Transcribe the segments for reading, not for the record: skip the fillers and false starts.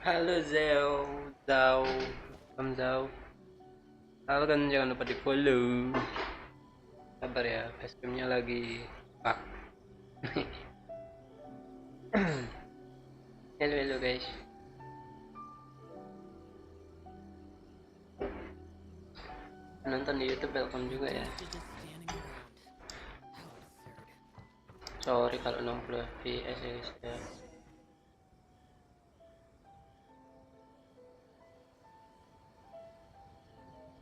Halo Zeo, Zau, Zau. Halo kan jangan lupa di follow. Sabar ya, facecamnya lagi pak. Halo guys. Nonton di YouTube welcome juga ya. Sorry kalau 60 fps ya.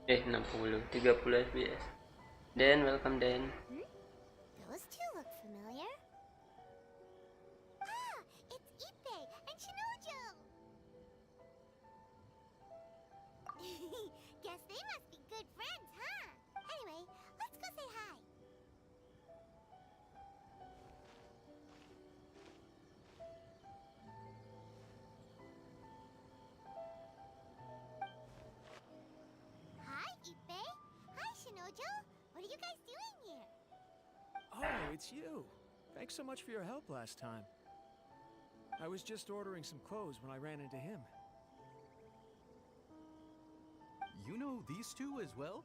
60, 30 fps. Dan welcome Dan. Those two look familiar. Ah, it's Ipe and Shinojo. Guess they must be good friends, huh? Anyway, let's go say hi. Hi, Ipe. Hi, Shinojo. What are you guys doing here? Oh, it's you. Thanks so much for your help last time. I was just ordering some clothes when I ran into him. you know these two as well?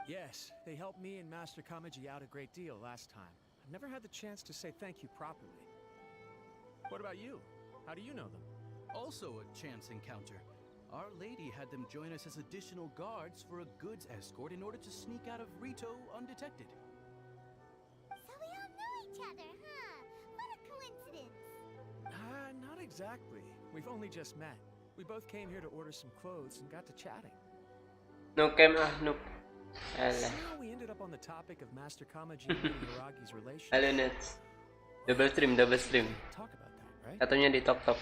Yes, they helped me and Master Kamaji out a great deal last time. I've never had the chance to say thank you properly. What about you? How do you know them? Also a chance encounter. Our lady had them join us as additional guards for a goods escort in order to sneak out of Rito undetected. So we all know each other, huh? What a coincidence. Not exactly. We've only just met. We both came here to order some clothes and got to chatting. No cam noob. Alah. Somehow we ended up on the topic of Master Kamaji and Lady Hiragi's relationship. Halo Nets. Double stream. Talk about that, right? Satunya di tok.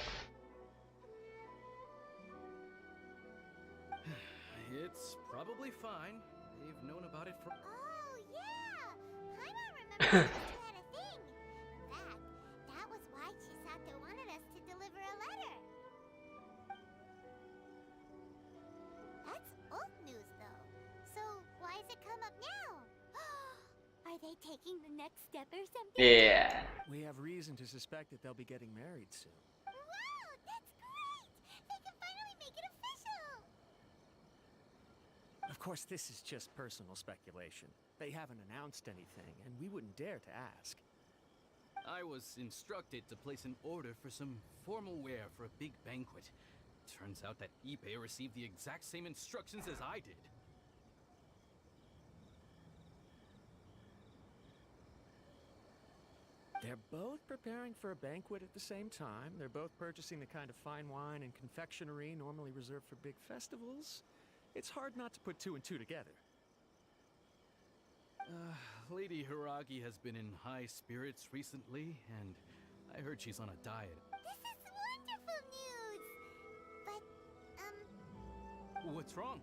It's probably fine. They've known about it for... Oh, yeah! Paimon remembers those two had a thing. In fact, that was why Chisato wanted us to deliver a letter. That's old news, though. So why has it come up now? Are they taking the next step or something? Yeah. We have reason to suspect that they'll be getting married soon. Wow, that's great! They can finally make it official! Of course, this is just personal speculation. They haven't announced anything, and we wouldn't dare to ask. I was instructed to place an order for some formal wear for a big banquet. Turns out that Ippei received the exact same instructions as I did. They're both preparing for a banquet at the same time. They're both purchasing the kind of fine wine and confectionery normally reserved for big festivals. It's hard not to put two and two together. Lady Hiragi has been in high spirits recently, and I heard she's on a diet. This is wonderful news! But, What's wrong?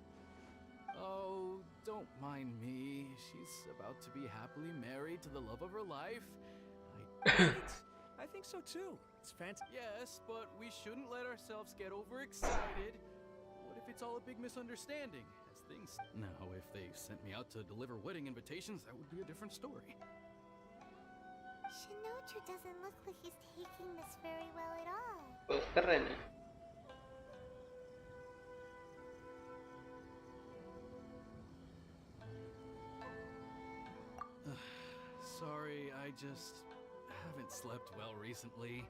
Oh, don't mind me. She's about to be happily married to the love of her life. I think so too. It's fantastic. Yes, but we shouldn't let ourselves get overexcited. What if it's all a big misunderstanding? As things... Now, if they sent me out to deliver wedding invitations, that would be a different story. Shinoju doesn't look like he's taking this very well at all. Oh, keren ya. Sorry, I just haven't slept well recently.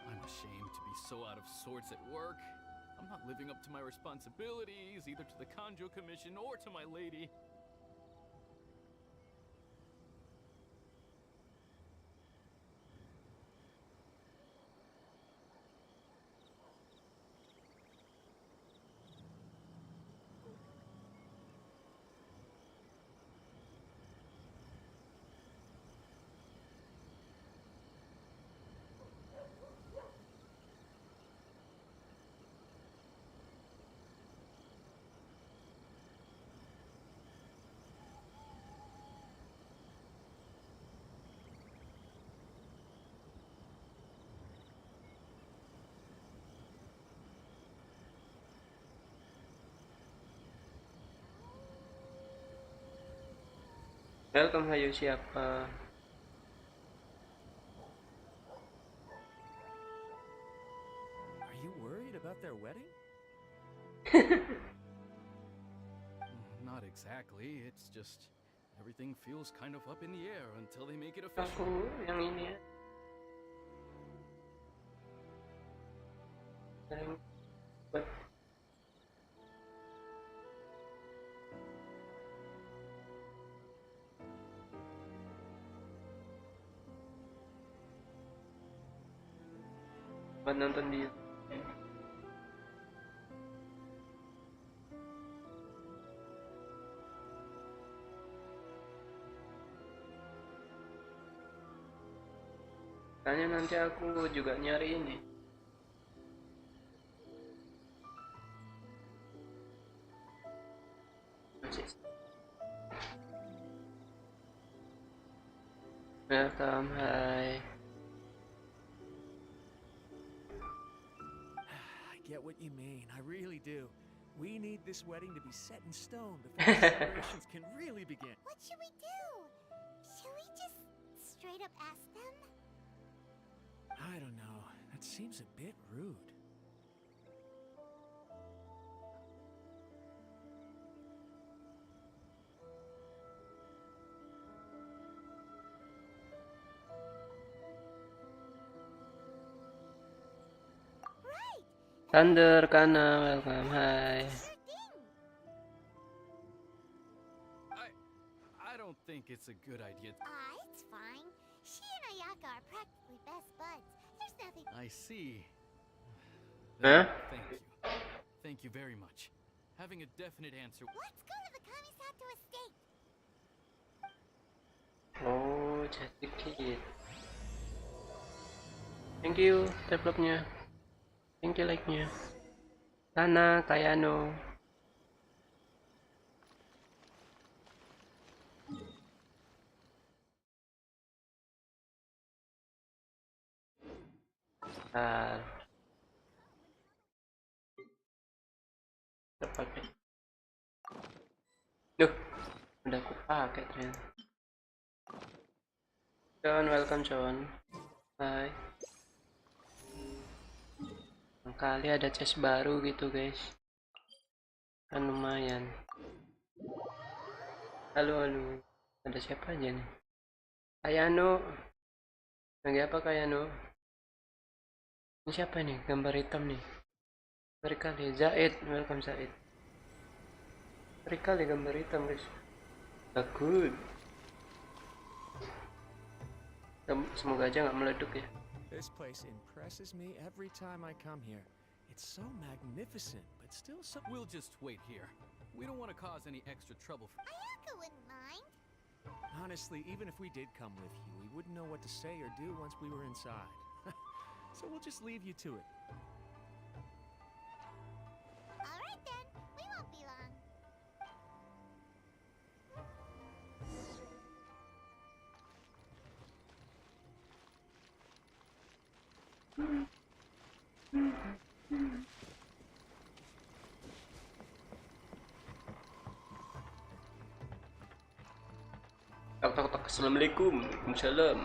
I'm ashamed to be so out of sorts at work. I'm not living up to my responsibilities, either to the Kanjo Commission or to my lady. Welcome, hayo siapa? Are you worried about their wedding? Not exactly, it's just everything feels kind of up in the air until they make it official. Aku yang ini ya. Buat nonton di tanya nanti aku juga nyari ini masih Welcome, hai. I get what you mean. I really do. We need this wedding to be set in stone before the celebrations can really begin. What should we do? Should we just straight up ask them? I don't know. That seems a bit rude. Right! Thunder Kana, welcome, hai. Sure thing! I don't think it's a good idea. It's fine. She and Ayaka are practically best buds. There's nothing. I see. Huh? Thank you. Thank you very much. Having a definite answer. Let's go to the Kamisato estate. Oh, jadi dikit. Thank you, developnya. Thank you, like-nya. Sana, Kayano. Bentar. Kita pakai. Duh, udah aku pakai ternyata. John, welcome John. Hai. Kali ada chest baru gitu guys. Kan lumayan. Halo halo. Ada siapa aja nih? Kayano. Lagi apa Kayano? Ini siapa nih? Gambar hitam nih. Ngeri kali. Zaid, welcome Zaid. Ngeri kali gambar hitam guys. Bagus. Semoga aja nggak meleduk ya. This place impresses me every time I come here. It's so magnificent, but still so... We'll just wait here. We don't want to cause any extra trouble. Ayaka wouldn't mind. Honestly, even if we did come with you, we wouldn't know what to say or do once we were inside. So we'll just leave you to it. Alright then, we won't be long. Tok tok tok. Assalamualaikum. Waalaikumsalam.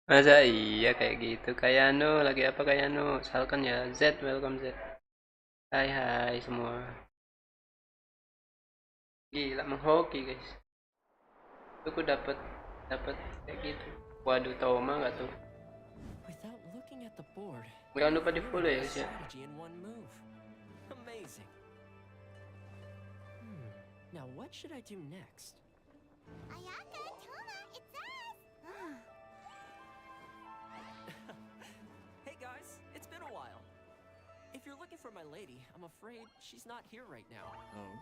Masa iya kayak gitu. Kayano, lagi apa Kayano? Salkan ya. Z, welcome Z. Hai hai semua. Gila menghoki guys. Tuh aku dapat kayak gitu. Waduh, Toma nggak tuh? Without looking at the board, Jangan lupa di follow ya guys ya. strategy in one move. Amazing. Now what should I do next? Ayaka, Toma, it's us! Hey guys, it's been a while. If you're looking for my lady, I'm afraid she's not here right now. Oh?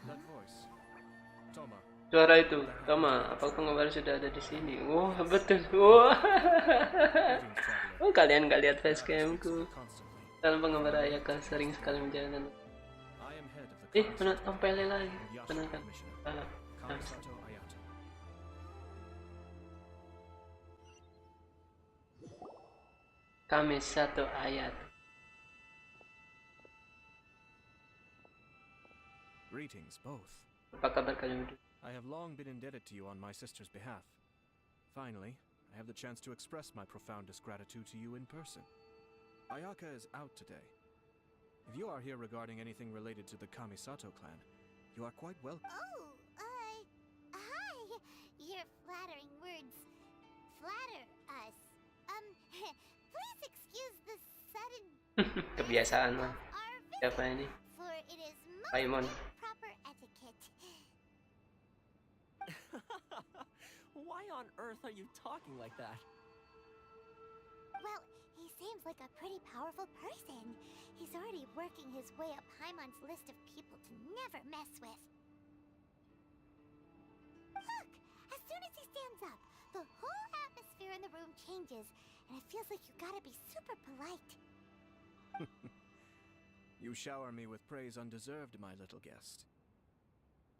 That voice. Toma. Suara itu, Toma, apakah penggemar sudah ada di sini? Wah, betul. Wah. Oh, kalian nggak lihat facecamku. Dalam penggemar Ayaka sering sekali menjalankan. Mana tompelnya lagi? Benar kan? Salah. Kami satu ayat. Greetings, both. Apa kabar kalian berdua? I have long been indebted to you on my sister's behalf. Finally, I have the chance to express my profoundest gratitude to you in person. Ayaka is out today. If you are here regarding anything related to the Kamisato clan, you are quite welcome. Oh, hi! Your flattering words flatter us. Please excuse the sudden Kebiasaan lah. our Siapa visit, ini? for it is Paimon. most proper etiquette. Why on earth are you talking like that? Well, he seems like a pretty powerful person. He's already working his way up Paimon's list of people to never mess with. Look! As soon as he stands up, the whole atmosphere in the room changes, and it feels like you gotta be super polite. You shower me with praise undeserved, my little guest.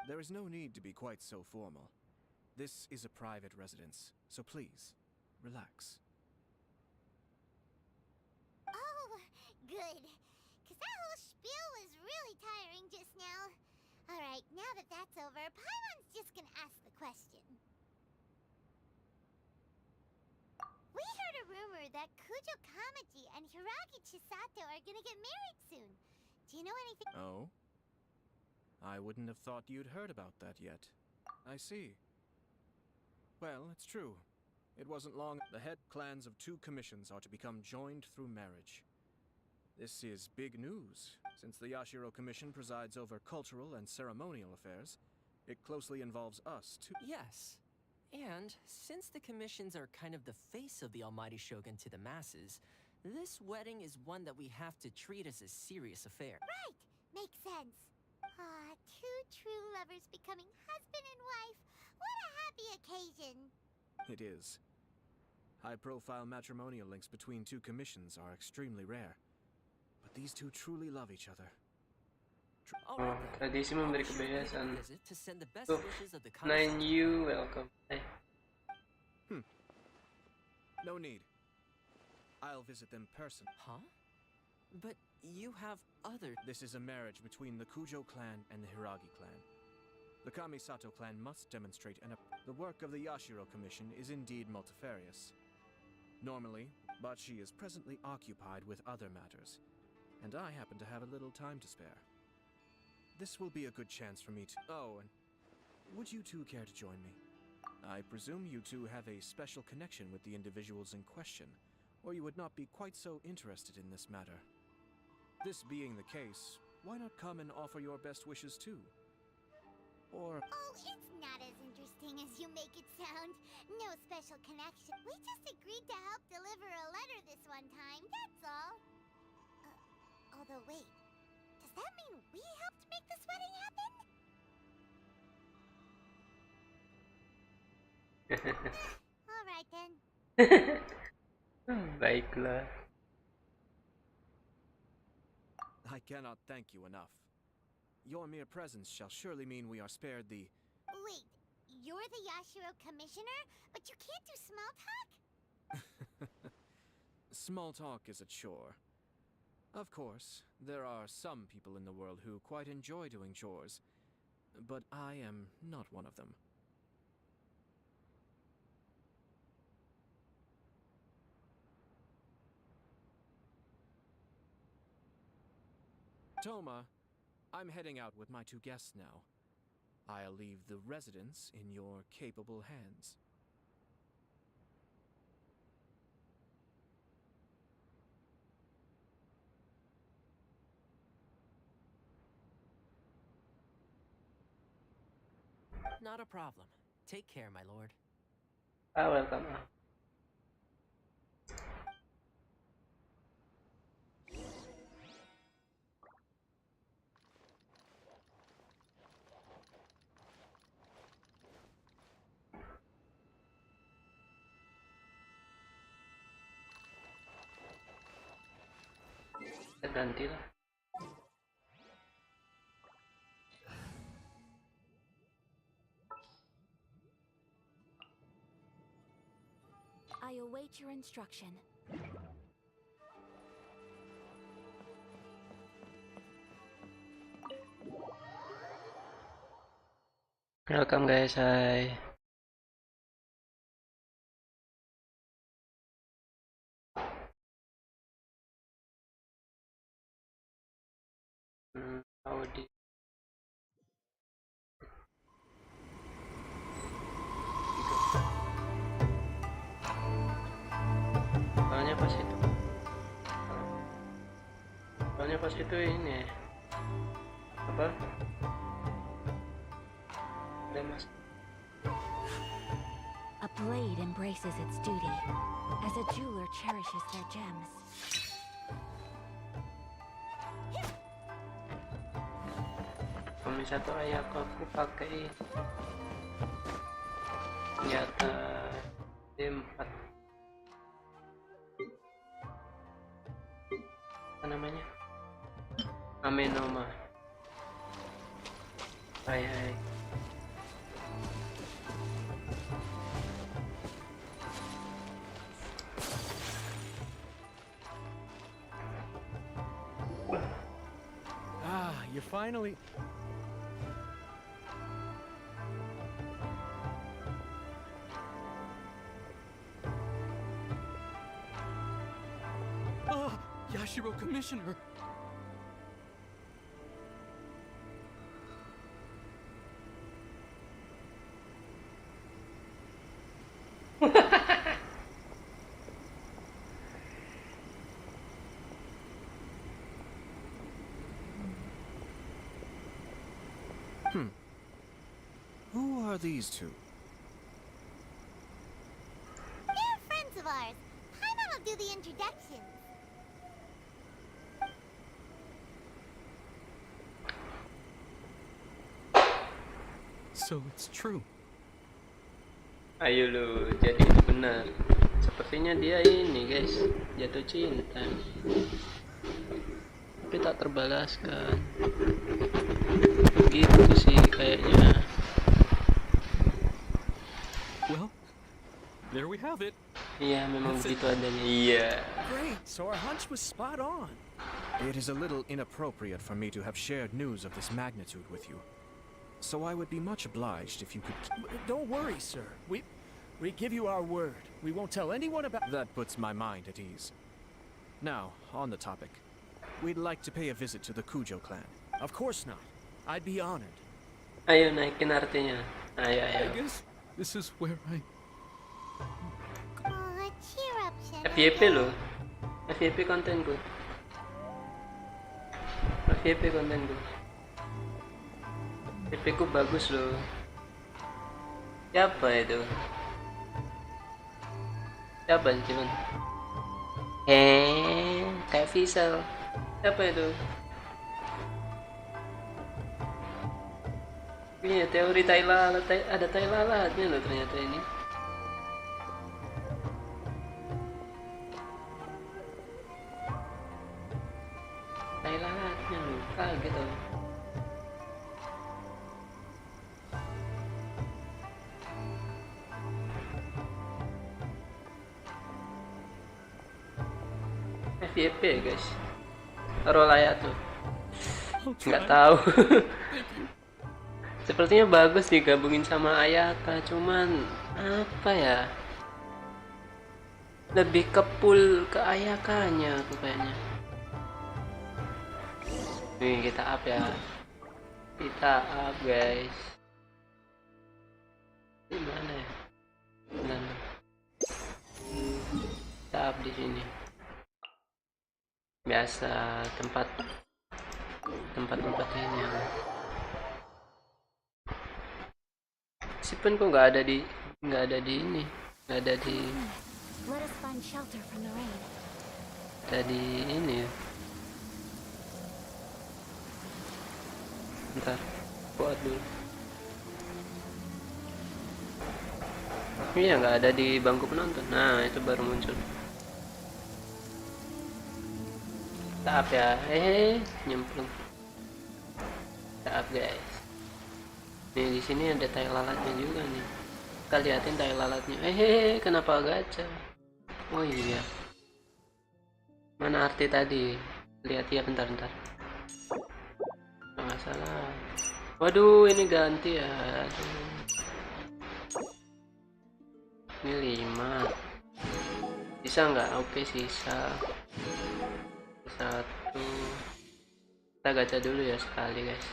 There is no need to be quite so formal. This is a private residence, so please, relax. Oh, good. Because that whole spiel was really tiring just now. Alright, now that that's over, Paimon's just gonna ask the question. We heard a rumor that Kujo Kamaji and Hiragi Chisato are gonna get married soon. Do you know anything? Oh? I wouldn't have thought you'd heard about that yet. I see. Well, it's true. It wasn't long. The head clans of 2 commissions are to become joined through marriage. This is big news. Since the Yashiro Commission presides over cultural and ceremonial affairs, it closely involves us too. Yes. And since the commissions are kind of the face of the Almighty Shogun to the masses, this wedding is one that we have to treat as a serious affair. Right! Makes sense. Ah, 2 true lovers becoming husband and wife. What a happy occasion. It is. High-profile matrimonial links between 2 commissions are extremely rare. But these 2 truly love each other. All Oh, right, then. tradisi I'll memberi be sure to pay them a kebiasaan. visit to send the best Tuh, wishes of the 9U, welcome. No need. I'll visit them personally. Huh? But you have other... This is a marriage between the Kujo clan and the Hiragi clan. The Kamisato clan must demonstrate the work of the Yashiro Commission is indeed multifarious. Normally, but she is presently occupied with other matters, and I happen to have a little time to spare. This will be a good chance for me to... Oh, and would you 2 care to join me? I presume you 2 have a special connection with the individuals in question, or you would not be quite so interested in this matter. This being the case, why not come and offer your best wishes too? Or... Oh, it's not as interesting as you make it sound. No special connection. We just agreed to help deliver a letter this one time, that's all. Although, wait. Does that mean we helped make this wedding happen? Alright then. Baiklah. I cannot thank you enough. Your mere presence shall surely mean we are spared the... Wait, you're the Yashiro Commissioner, but you can't do small talk? Small talk is a chore. Of course, there are some people in the world who quite enjoy doing chores, but I am not one of them. Toma, I'm heading out with my 2 guests now. I'll leave the residence in your capable hands. Not a problem. Take care, my lord. Welcome. Kita ganti lah. I await your instruction. Welcome guys, hi. Audi. Soalnya pas itu ini apa? Ada mas. A blade embraces its duty, as a jeweler cherishes their gems. Kalau satu ayah aku pakai senjata D4. Apa namanya? Amenoma. Hai hai. finally... Ah, Yashiro Commissioner. Who are these two? They're friends of ours. Paimon will do the introductions. So it's true. Ayo lu, jadi itu benar. Sepertinya dia ini guys, jatuh cinta. Tapi tak terbalaskan. Gitu sih kayaknya. Well, there we have it. Iya, memang begitu adanya. Iya. Great, so our hunch was spot on. It is a little inappropriate for me to have shared news of this magnitude with you. So I would be much obliged if you could... Don't worry, sir. We give you our word. We won't tell anyone about... That puts my mind at ease. Now, on the topic. We'd like to pay a visit to the Kujo clan. Of course not. I'd be honored. Ayo naikin artinya. Ayo, I ayo. guess this is where I... Aw, cheer up, FYP Jelajah. lo. FYP kontenku. FYP kontenku. FYP ku bagus loh. Siapa itu? Siapa sih cuman? Kayak Visual. Siapa itu? Ini teori tai lalat, ada tai lalatnya loh ternyata ini. Tai lalatnya loh, kaget loh. FYP ya guys. Taruh layar tuh. I'll Nggak try. tahu. Thank you. Sepertinya bagus digabungin sama Ayaka, cuman apa ya? Lebih ke pull ke Ayakanya aku kayaknya. Nih kita up ya. Kita up guys. Di mana ya? Mana? Kita up di sini. Biasa tempat ini ya. Sipun kok nggak ada di ini, nggak ada di Let us find shelter from the rain. ini ya. Bentar, buat dulu. Iya nggak ada di bangku penonton. Nah itu baru muncul. Taap ya, nyemplung. Taap guys. Nih di sini ada tai lalatnya juga nih. Kita liatin tai lalatnya. Kenapa gacha? Oh iya. Mana arti tadi? Lihat ya bentar. Nggak salah. Waduh, ini ganti ya. Aduh. Ini 5. Bisa nggak? Oke, sisa. Satu. Kita gacha dulu ya sekali guys.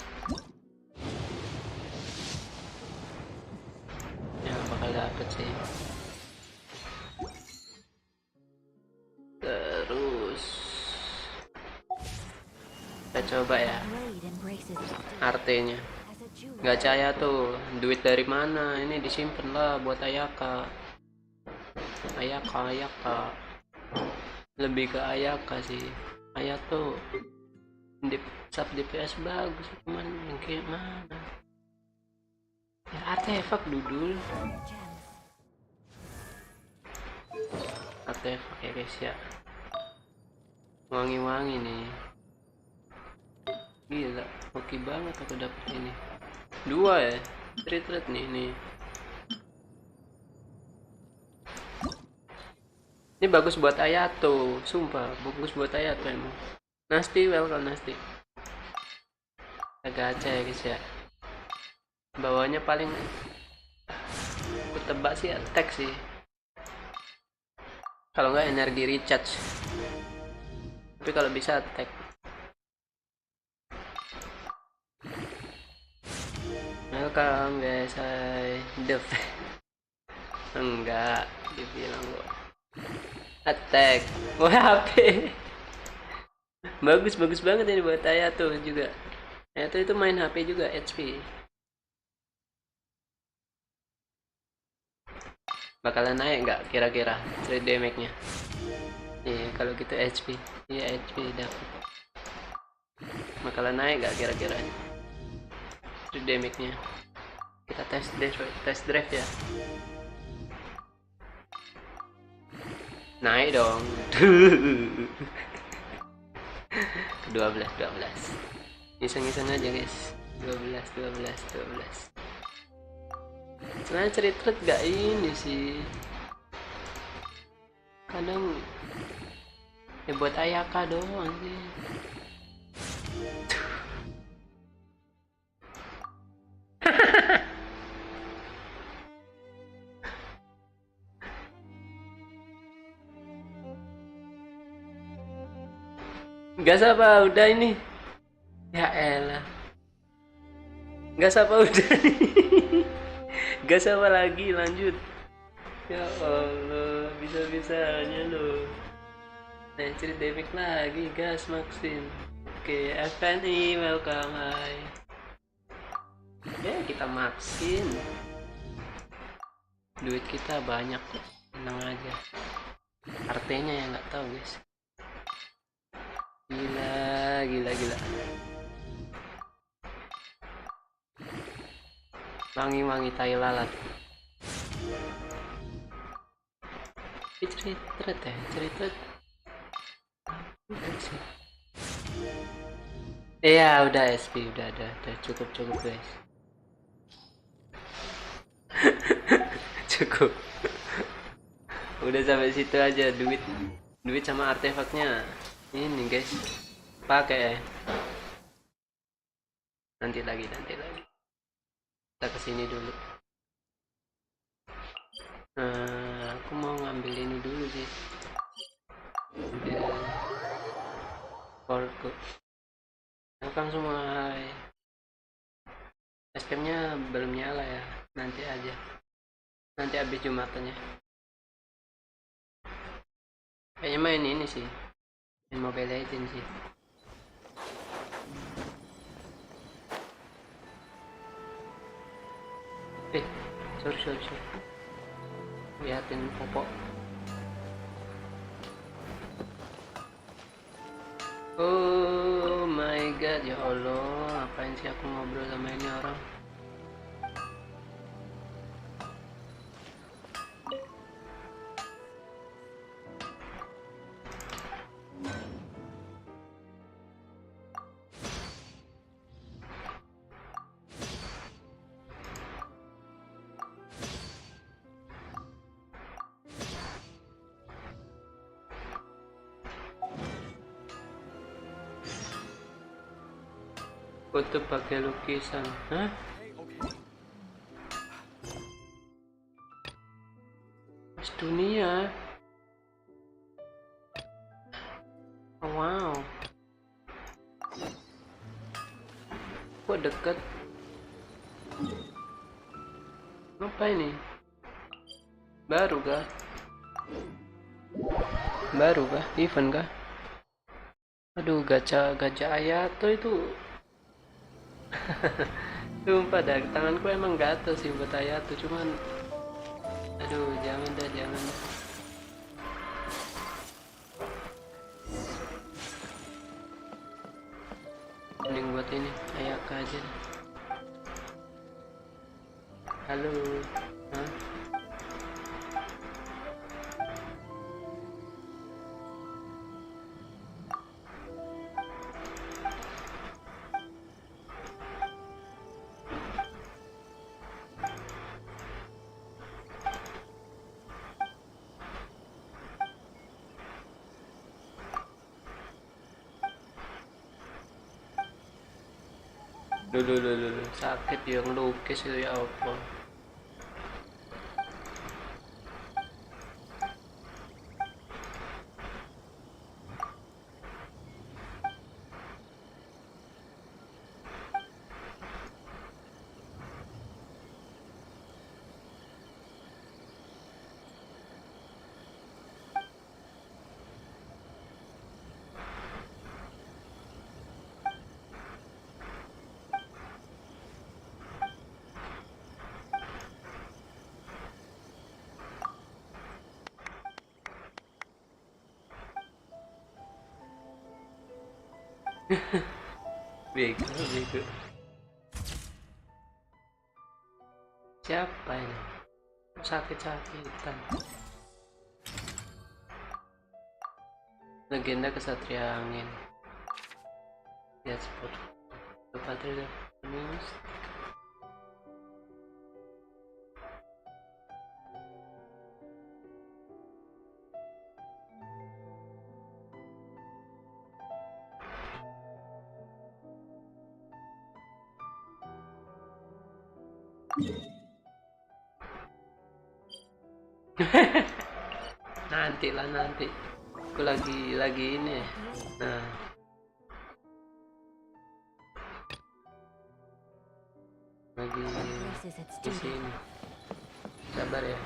Ya bakal dapet sih. Terus kita coba ya Blade embraces its duty artinya. as a jeweler. Nggak caya tuh duit dari mana? Ini disimpan lah buat Ayaka. Lebih ke Ayaka sih. Ayaka tuh sub DPS bagus, cuman yang kayak mana? Ya artefak dudul. Gems. Artefak ya guys ya. Wangi-wangi nih. Gila, oke banget aku dapet ini. 2 ya. Treat nih. Ini bagus buat Ayato, sumpah bagus buat Ayato emang. Nasty, welcome Nasty. Kita gacha ya guys ya. Bawahnya paling aku tebak sih attack sih. Kalau nggak energi recharge. Tapi kalau bisa attack. Welcome guys, hai. Def. Enggak, dibilang kok. Attack. Wah, HP. Bagus banget ini buat Ayato juga. Ayato itu main HP juga, HP. Bakalan naik nggak kira-kira 3 damage-nya? Iya, kalau gitu HP. Iya, HP dapat. Bakalan naik nggak kira-kira? 3 damage-nya. Kita test drive ya. Naik dong. 12. Iseng-iseng aja guys. 12. Sebenarnya cerit-cerit gak ini sih. Kadang ya buat Ayaka doang sih. Gas apa udah ini? Ya elah. Gas apa udah nih? Gas apa lagi lanjut? Ya Allah, bisa-bisanya loh. Nah, cerita damage lagi, gas Maxim. Oke, FNI, welcome, hai. Ya, kita maxin. Duit kita banyak, tenang aja. Artenya yang nggak tahu guys. Gila. Wangi tai lalat. Cerita. Iya, udah SP, udah cukup guys. Cukup. Udah sampai situ aja duit sama artefaknya. Ini guys. Pakai. Nanti lagi. Kita kesini dulu. Aku mau ngambil ini dulu sih. Korku. Welcome semua, hai. SPM-nya belum nyala ya. Nanti aja. Nanti habis Jumatannya. Kayaknya main ini sih. Main Mobile Legends sih. Sorry. Liatin popok. Oh my god, ya Allah, ngapain sih aku ngobrol sama ini orang? Foto pakai lukisan, hah? Mas dunia. Oh, wow. Kok deket? Apa ini? Baru kah? Event kah? Aduh, gacha Ayato itu. Sumpah dah, tanganku emang gatel sih buat Ayato, cuman aduh, jangan. Mending buat ini Ayaka aja. Halo. Hah? Dulu sakit yang lukis itu ya apa. Bego. Siapa ini? Sakit-sakitan. Legenda kesatria angin. Lihat spot. Patria news. nanti aku lagi ini ya. Nah lagi di sini, sabar ya.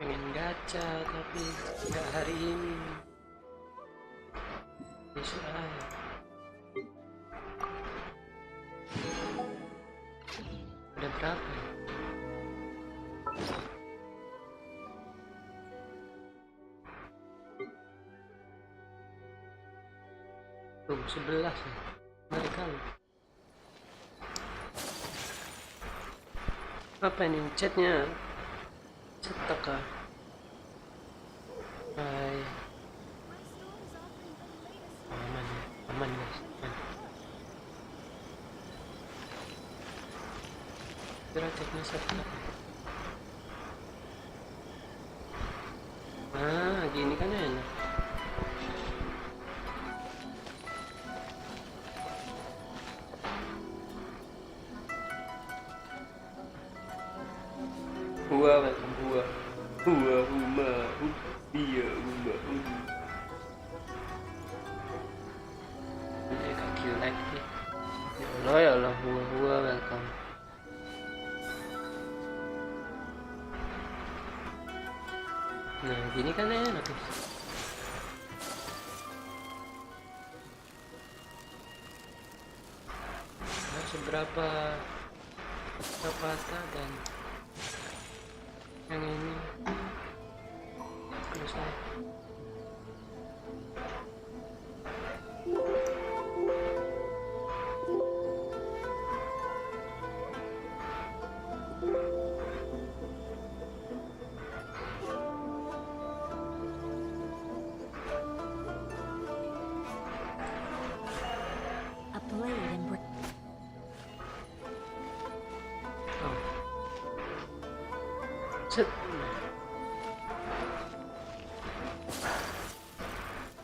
Pengen gacha tapi nggak hari ini, besok aja. Ada berapa ya? Tuh 11 ya mereka loh. Apa ini chatnya? Cetak kah? Hai. Aman guys. Kira chatnya cetak. Ah, gini kan enak. Ini kaki like nih. Ya Allah, welcome. Nah, gini kan enak. Nah, seberapa dan yang ini selesai. A blade and Set.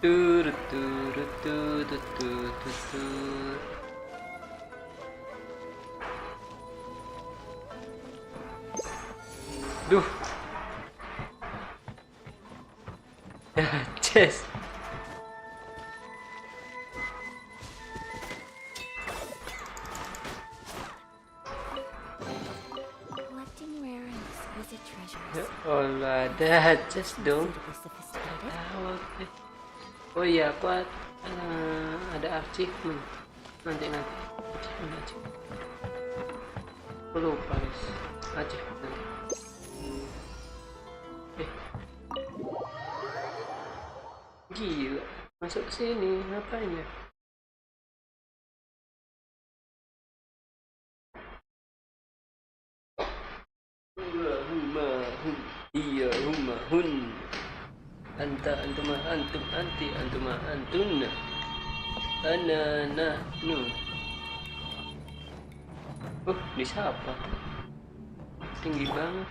Turut. Duh. Chess. collecting rare and exquisite treasures. Ya Allah, ada chess dong. Suitably sophisticated. Ah, oke. Oh iya, aku ada achievement. Nanti. Achievement. Aku lupa guys. Achievement. Gila, Masuk ke sini, ngapain ya? Iya, hun. Anta, antuma, antum, anti, antuma, antun. Ana, nu. Disapa. Tinggi banget.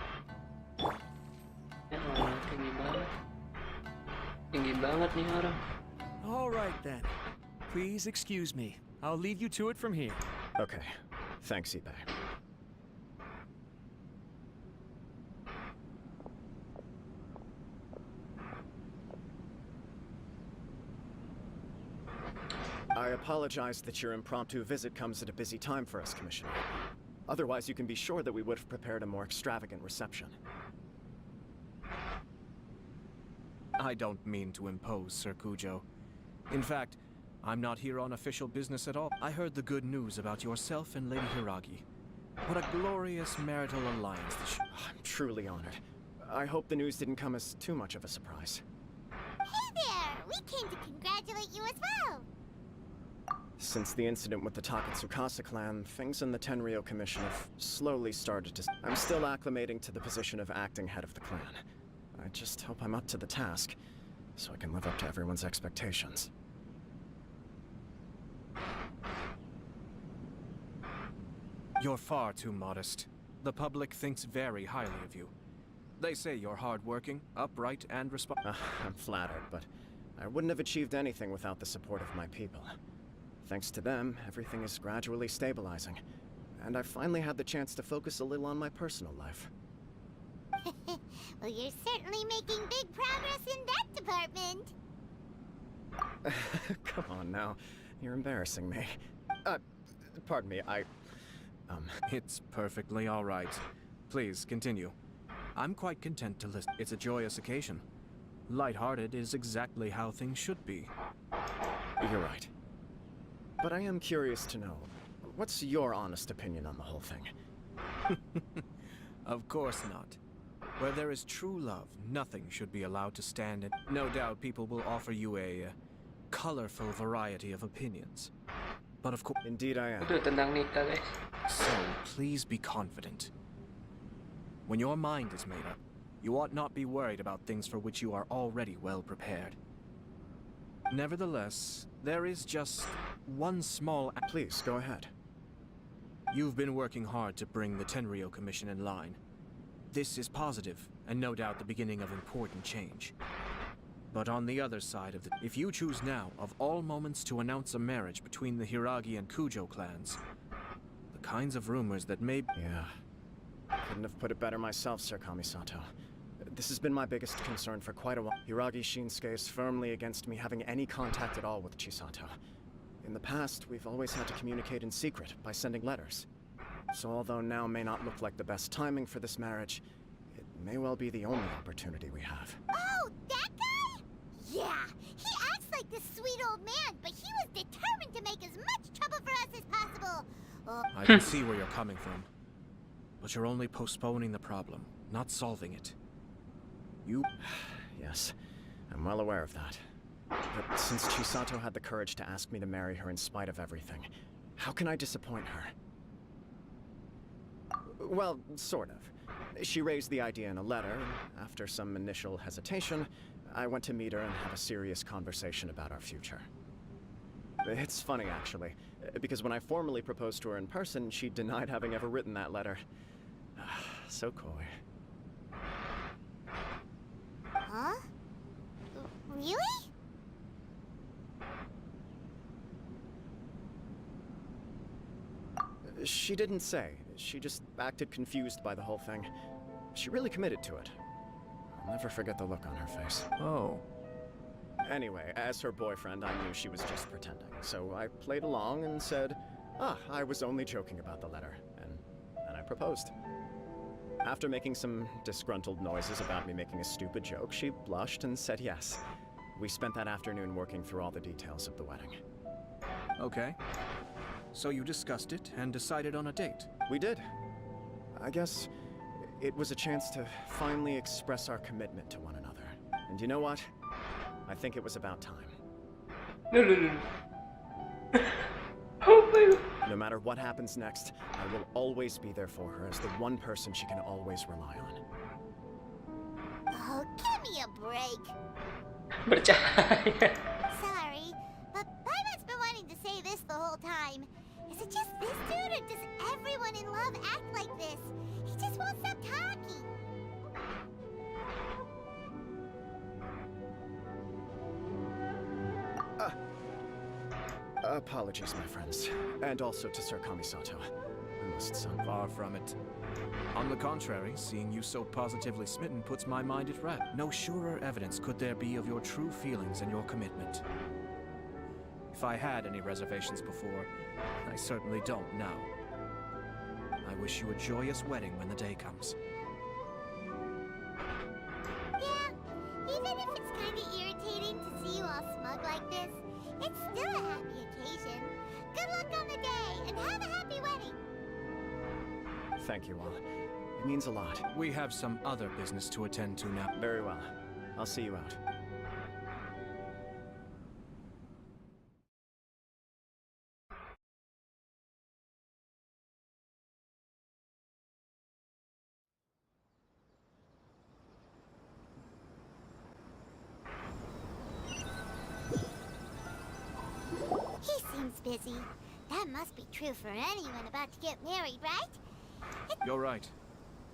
Ya Allah, tinggi banget. Tinggi banget nih orang. All right then. Please excuse me. I'll lead you to it from here. Okay. Thanks, eBay. I apologize that your impromptu visit comes at a busy time for us, Commissioner. Otherwise, you can be sure that we would have prepared a more extravagant reception. I don't mean to impose, Sir Kujo. In fact, I'm not here on official business at all. I heard the good news about yourself and Lady Hiragi. What a glorious marital alliance this I'm truly honored. I hope the news didn't come as too much of a surprise. Hey there! We came to congratulate you as well! Since the incident with the Takatsukasa clan, things in the Tenryou Commission have slowly started to... I'm still acclimating to the position of acting head of the clan. I just hope I'm up to the task, so I can live up to everyone's expectations. You're far too modest. The public thinks very highly of you. They say you're hardworking, upright, and I'm flattered, but I wouldn't have achieved anything without the support of my people. Thanks to them, everything is gradually stabilizing, and I finally had the chance to focus a little on my personal life. Well, you're certainly making big progress in that department. Come on now, you're embarrassing me. Pardon me, It's perfectly all right. Please, continue. I'm quite content to listen. It's a joyous occasion. Lighthearted is exactly how things should be. You're right. But I am curious to know, what's your honest opinion on the whole thing? Of course not. Where there is true love, nothing should be allowed to stand in. No doubt people will offer you a colorful variety of opinions. But of course... Indeed I am. Itu tentang nikah, guys. So, please be confident. When your mind is made up, you ought not be worried about things for which you are already well prepared. Nevertheless, there is just one small... Please, go ahead. You've been working hard to bring the Tenryou Commission in line. This is positive, and no doubt the beginning of important change. But on the other side of if you choose now, of all moments, to announce a marriage between the Hiragi and Kujo clans, the kinds of rumors that may... Yeah. Couldn't have put it better myself, Sir Kamisato. This has been my biggest concern for quite a while. Hiragi Shinsuke is firmly against me having any contact at all with Chisato. In the past, we've always had to communicate in secret by sending letters. So although now may not look like the best timing for this marriage, it may well be the only opportunity we have. Oh, that guy? Yeah, he acts like this sweet old man, but he was determined to make as much trouble for us as possible. I can see where you're coming from. But you're only postponing the problem, not solving it. Yes, I'm well aware of that. But since Chisato had the courage to ask me to marry her in spite of everything, how can I disappoint her? Well, sort of. She raised the idea in a letter, and after some initial hesitation, I went to meet her and have a serious conversation about our future. It's funny, actually, because when I formally proposed to her in person, she denied having ever written that letter. So coy. Huh? Really? She didn't say. She just acted confused by the whole thing. She really committed to it. I'll never forget the look on her face. Oh. Anyway, as her boyfriend, I knew she was just pretending. So I played along and said, I was only joking about the letter. And I proposed. After making some disgruntled noises about me making a stupid joke, she blushed and said yes. We spent that afternoon working through all the details of the wedding. Okay. So you discussed it and decided on a date? We did. I guess it was a chance to finally express our commitment to one another. And you know what? I think it was about time. No, no, no. Oh my god. No matter what happens next, I will always be there for her as the one person she can always rely on. Oh, give me a break. Percaya. Sorry, but Banget's been wanting to say this the whole time. Is it just this dude, or does everyone in love act like this? He just won't stop talking. Apologies, my friends. And also to Sir Kamisato. I must sound Far from it. On the contrary, seeing you so positively smitten puts my mind at rest. No surer evidence could there be of your true feelings and your commitment. If I had any reservations before, I certainly don't now. I wish you a joyous wedding when the day comes. Yeah, even if it's kinda irritating to see you all smug like this, it's still a happy occasion. Good luck on the day, and have a happy wedding. Thank you all. It means a lot. We have some other business to attend to now. Very well. I'll see you out. He seems busy. That must be true for anyone about to get married, right? You're right.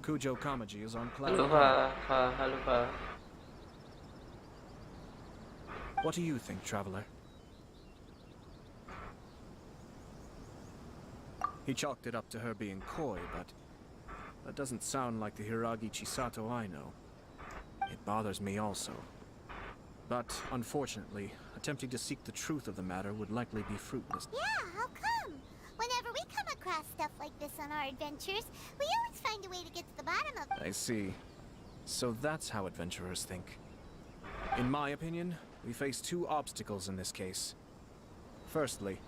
Kujo Kamaji is on cloud Halo nine. Pak, halo Pak. What do you think, traveler? He chalked it up to her being coy, but that doesn't sound like the Hiragi Chisato I know. It bothers me also. But, unfortunately, attempting to seek the truth of the matter would likely be fruitless. Yeah, how come? Whenever we come across stuff like this on our adventures, we always find a way to get to the bottom of it. I see. So that's how adventurers think. In my opinion, we face two obstacles in this case. Firstly,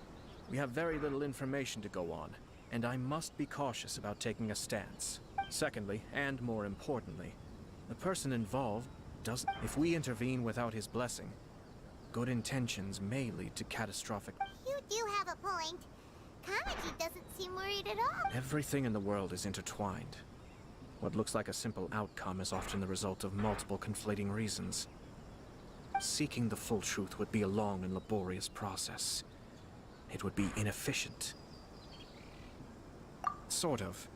we have very little information to go on, and I must be cautious about taking a stance. Secondly, and more importantly, the person involved doesn't. If we intervene without his blessing, good intentions may lead to catastrophic. You do have a point. Kamaji doesn't seem worried at all. Everything in the world is intertwined. What looks like a simple outcome is often the result of multiple conflating reasons. Seeking the full truth would be a long and laborious process. It would be inefficient. Sort of.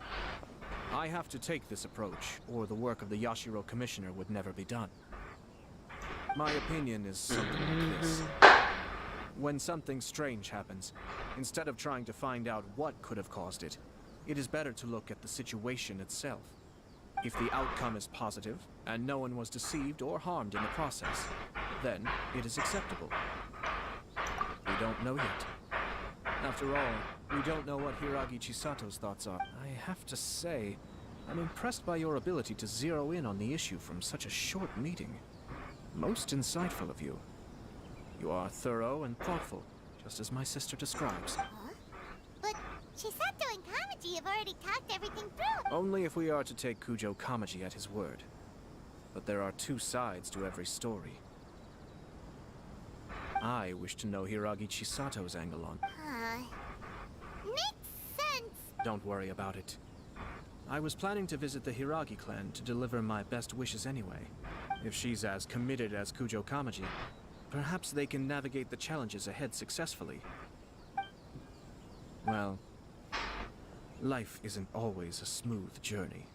I have to take this approach, or the work of the Yashiro Commissioner would never be done. My opinion is something like this. When something strange happens, instead of trying to find out what could have caused it, it is better to look at the situation itself. If the outcome is positive, and no one was deceived or harmed in the process, then it is acceptable. We don't know yet. After all, we don't know what Hiragi Chisato's thoughts are. I have to say, I'm impressed by your ability to zero in on the issue from such a short meeting. Most insightful of you. You are thorough and thoughtful, just as my sister describes. Huh? But Chisato and Kamaji have already talked everything through. Only if we are to take Kujo Kamaji at his word. But there are two sides to every story. I wish to know Hiragi Chisato's angle on. Makes sense. Don't worry about it. I was planning to visit the Hiragi clan to deliver my best wishes anyway. If she's as committed as Kujo Kamaji, perhaps they can navigate the challenges ahead successfully. Well, life isn't always a smooth journey.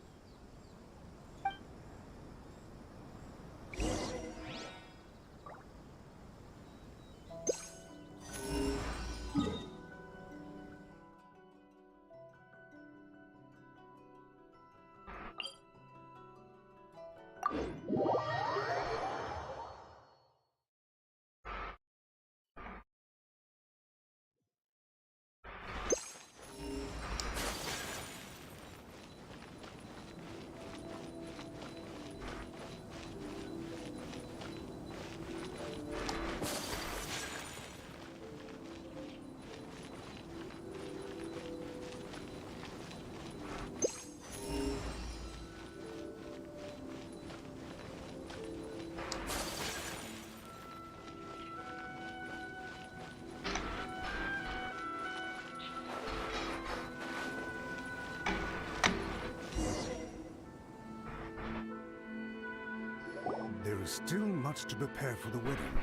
still much to prepare for the wedding.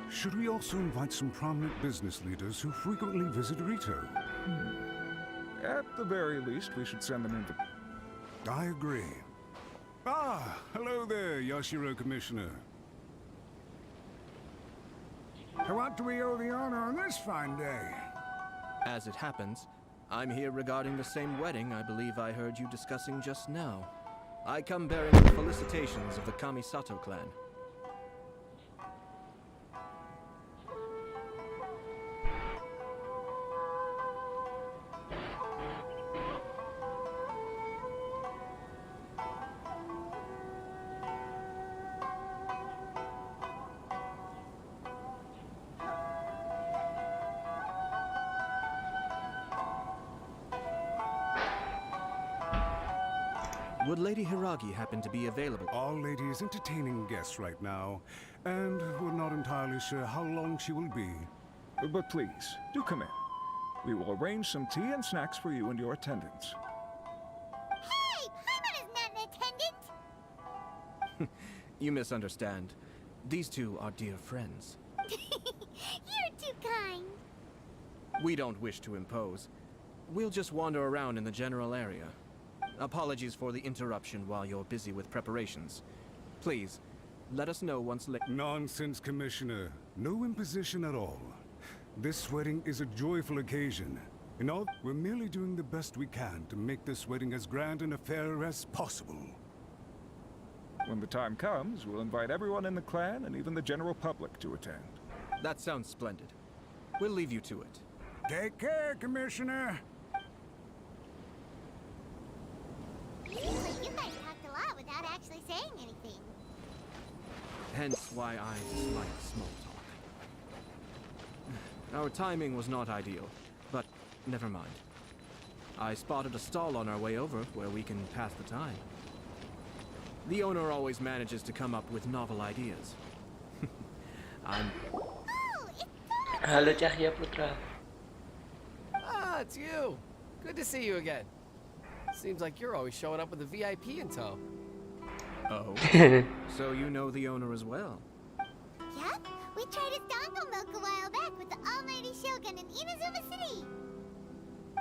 Should we also invite some prominent business leaders who frequently visit Rito? At the very least, we should send them in. I agree. Ah, hello there, Yashiro Commissioner. To what do we owe the honor on this fine day? As it happens, I'm here regarding the same wedding I believe I heard you discussing just now. I come bearing the felicitations of the Kamisato clan. Would Lady Hiragi happen to be available? Our lady is entertaining guests right now, and we're not entirely sure how long she will be. But please, do come in. We will arrange some tea and snacks for you and your attendants. Hey! Paimon is not an attendant! You misunderstand. These two are dear friends. You're too kind. We don't wish to impose. We'll just wander around in the general area. Apologies for the interruption while you're busy with preparations. Please, let us know once Nonsense, Commissioner. No imposition at all. This wedding is a joyful occasion. In all, we're merely doing the best we can to make this wedding as grand an affair as possible. When the time comes, we'll invite everyone in the clan and even the general public to attend. That sounds splendid. We'll leave you to it. Take care, Commissioner. Seems like you guys talked a lot without actually saying anything. Hence why I dislike small talk. Our timing was not ideal, but never mind. I spotted a stall on our way over where we can pass the time. The owner always manages to come up with novel ideas. Oh, it's Halo Cahya Putra. Ah, it's you. Good to see you again. Seems like you're always showing up with a VIP in tow. Oh? So you know the owner as well? Yep, we tried his dongle milk a while back with the almighty Shogun in Inazuma City.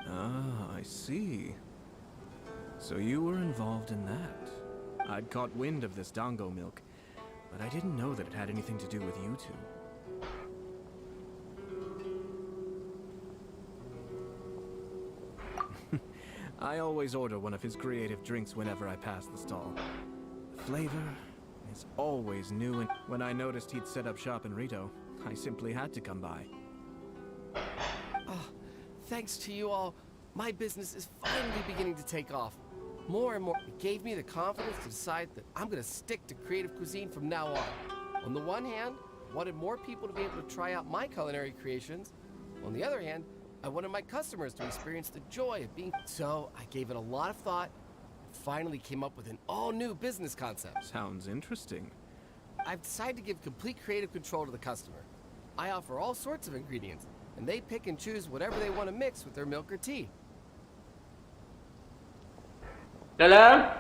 Ah, I see. So you were involved in that. I'd caught wind of this dango milk, but I didn't know that it had anything to do with you two. I always order one of his creative drinks whenever I pass the stall. The flavor is always new, and when I noticed he'd set up shop in Rito, I simply had to come by. Oh, thanks to you all, my business is finally beginning to take off. More and more, it gave me the confidence to decide that I'm gonna stick to creative cuisine from now on. On the one hand, I wanted more people to be able to try out my culinary creations. On the other hand, I wanted my customers to experience the joy of being... So, I gave it a lot of thought, and finally came up with an all-new business concept. Sounds interesting. I've decided to give complete creative control to the customer. I offer all sorts of ingredients, and they pick and choose whatever they want to mix with their milk or tea. Dalam.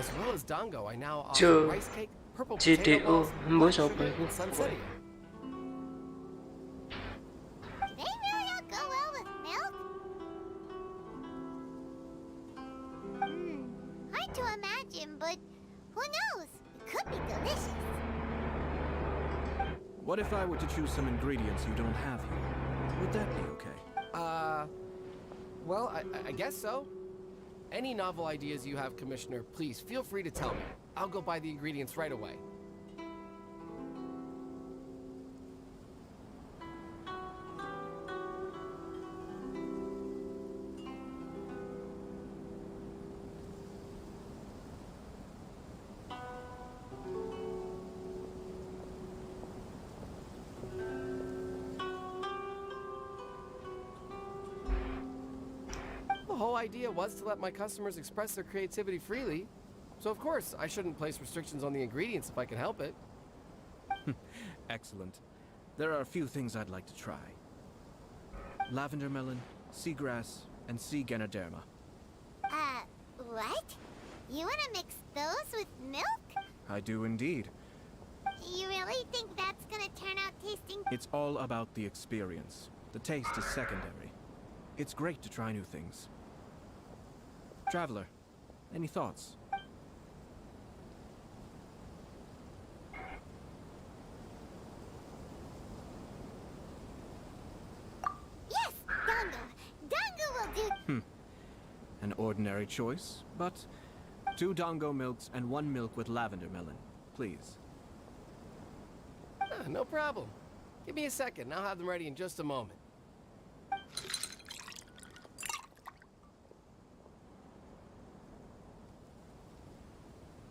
As well as Dango, I now offer Chưa. rice cake, purple GTU potato balls, bữa black sau sugar, bài and sunsettia. Do they really not go well with milk? Hard to imagine, but who knows? It could be delicious. What if I were to choose some ingredients you don't have here? Would that be okay? Well, I guess so. Any novel ideas you have, Commissioner, please feel free to tell me. I'll go buy the ingredients right away. The whole idea was to let my customers express their creativity freely. So of course, I shouldn't place restrictions on the ingredients if I can help it. Excellent. There are a few things I'd like to try. Lavender melon, seagrass, and sea Ganoderma. What? You wanna mix those with milk? I do indeed. You really think that's gonna turn out tasting? It's all about the experience. The taste is secondary. It's great to try new things. Traveler, any thoughts? Yes, Dango. Dango will do. An ordinary choice, but 2 Dango milks and 1 milk with lavender melon, please. No problem. Give me a second. I'll have them ready in just a moment.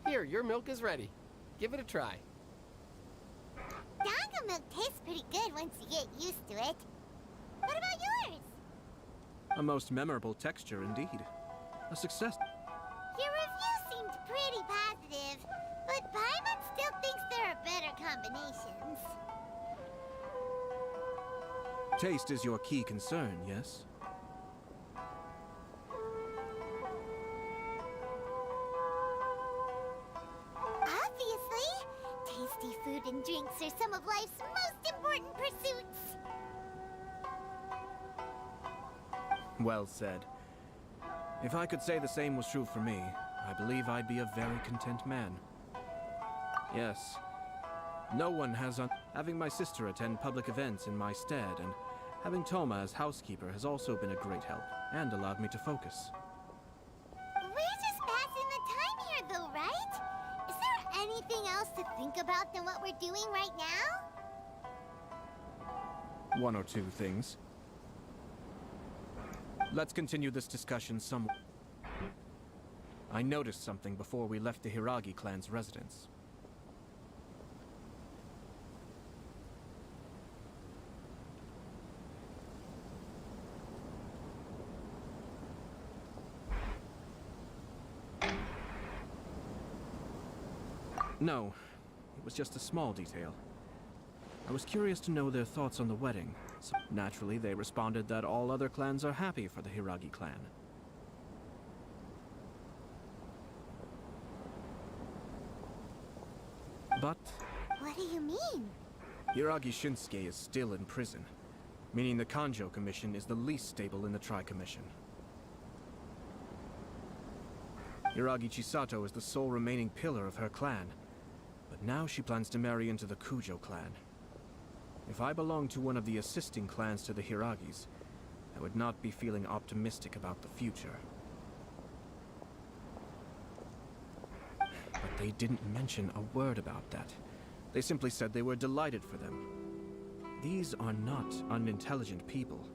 Here, your milk is ready. Give it a try. Dango milk tastes pretty good once you get used to it. What about yours? A most memorable texture indeed. A success. Your review seemed pretty positive, but Paimon still thinks there are better combinations. Taste is your key concern, yes? Obviously, tasty food and drinks are some of life's most important pursuits. Well said. If I could say the same was true for me, I believe I'd be a very content man. Yes. No one has having my sister attend public events in my stead, and having Toma as housekeeper has also been a great help, and allowed me to focus. We're just passing the time here though, right? Is there anything else to think about than what we're doing right now? 1 or 2 things. Let's continue this discussion some. I noticed something before we left the Hiragi clan's residence. No, it was just a small detail. I was curious to know their thoughts on the wedding. So naturally, they responded that all other clans are happy for the Hiragi clan. But What do you mean? Hiragi Shinsuke is still in prison, meaning the Kanjo Commission is the least stable in the Tri-Commission. Hiragi Chisato is the sole remaining pillar of her clan, but now she plans to marry into the Kujo clan. If I belonged to one of the assisting clans to the Hiragis, I would not be feeling optimistic about the future. But they didn't mention a word about that. They simply said they were delighted for them. These are not unintelligent people.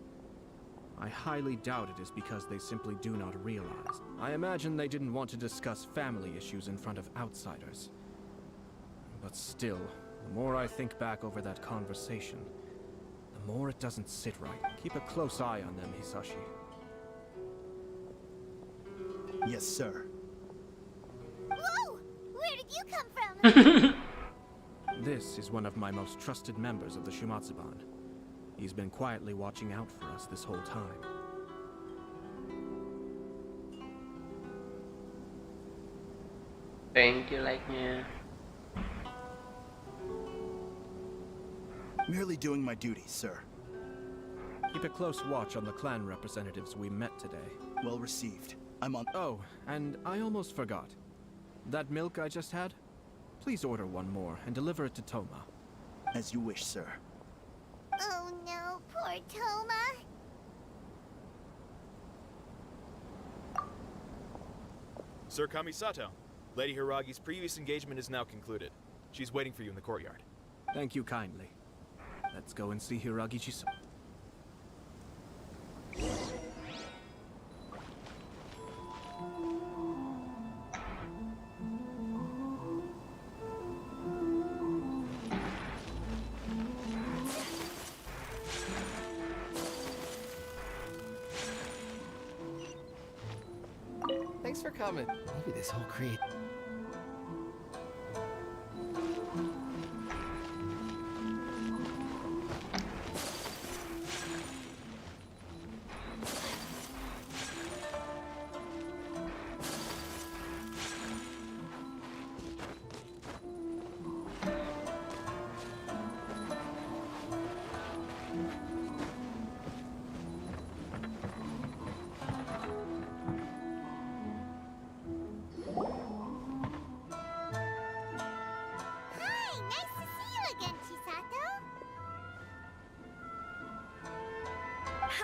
I highly doubt it is because they simply do not realize. I imagine they didn't want to discuss family issues in front of outsiders. But still, the more I think back over that conversation, the more it doesn't sit right. Keep a close eye on them, Hisashi. Yes, sir. Whoa! Where did you come from? This is one of my most trusted members of the Shumatsuban. He's been quietly watching out for us this whole time. Thank you like-nya. Merely doing my duty, sir. Keep a close watch on the clan representatives we met today. Well received. I'm on. Oh, and I almost forgot. That milk I just had? Please order one more and deliver it to Toma. As you wish, sir. Oh no, poor Toma. Sir Kamisato, Lady Hiragi's previous engagement is now concluded. She's waiting for you in the courtyard. Thank you kindly. Let's go and see Hiragi-san. Thanks for coming. Maybe this whole create.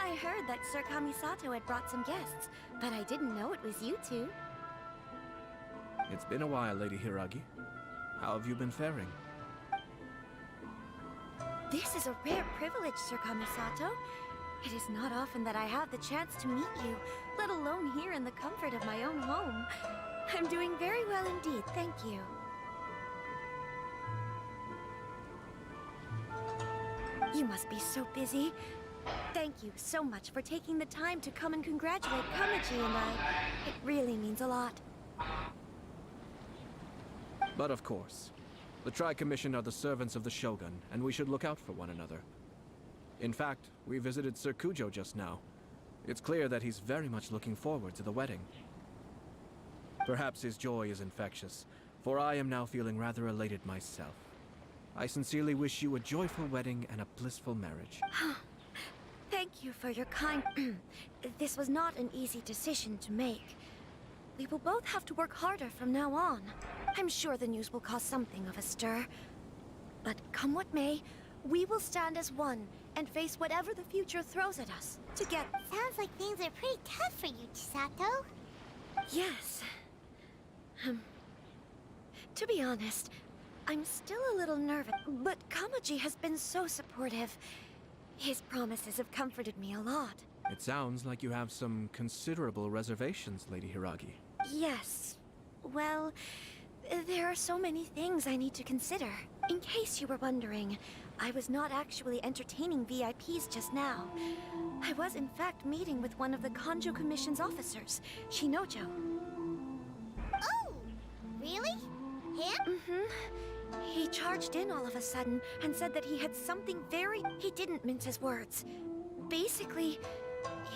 I heard that Sir Kamisato had brought some guests, but I didn't know it was you two. It's been a while, Lady Hiragi. How have you been faring? This is a rare privilege, Sir Kamisato. It is not often that I have the chance to meet you, let alone here in the comfort of my own home. I'm doing very well indeed, thank you. You must be so busy. Thank you so much for taking the time to come and congratulate Kamaji and I. It really means a lot. But of course, the Tri-Commission are the servants of the Shogun, and we should look out for one another. In fact, we visited Sir Kujo just now. It's clear that he's very much looking forward to the wedding. Perhaps his joy is infectious, for I am now feeling rather elated myself. I sincerely wish you a joyful wedding and a blissful marriage. Thank you for your kind... This was not an easy decision to make. We will both have to work harder from now on. I'm sure the news will cause something of a stir. But come what may, we will stand as one and face whatever the future throws at us together. Sounds like things are pretty tough for you, Chisato. Yes. To be honest, I'm still a little nervous, but Kamaji has been so supportive. His promises have comforted me a lot. It sounds like you have some considerable reservations, Lady Hiragi. Yes. Well, there are so many things I need to consider. In case you were wondering, I was not actually entertaining VIPs just now. I was in fact meeting with one of the Kanjo Commission's officers, Shinojo. Oh, really? Him? Mm-hmm. He charged in all of a sudden and said that he had something very... He didn't mince his words. Basically,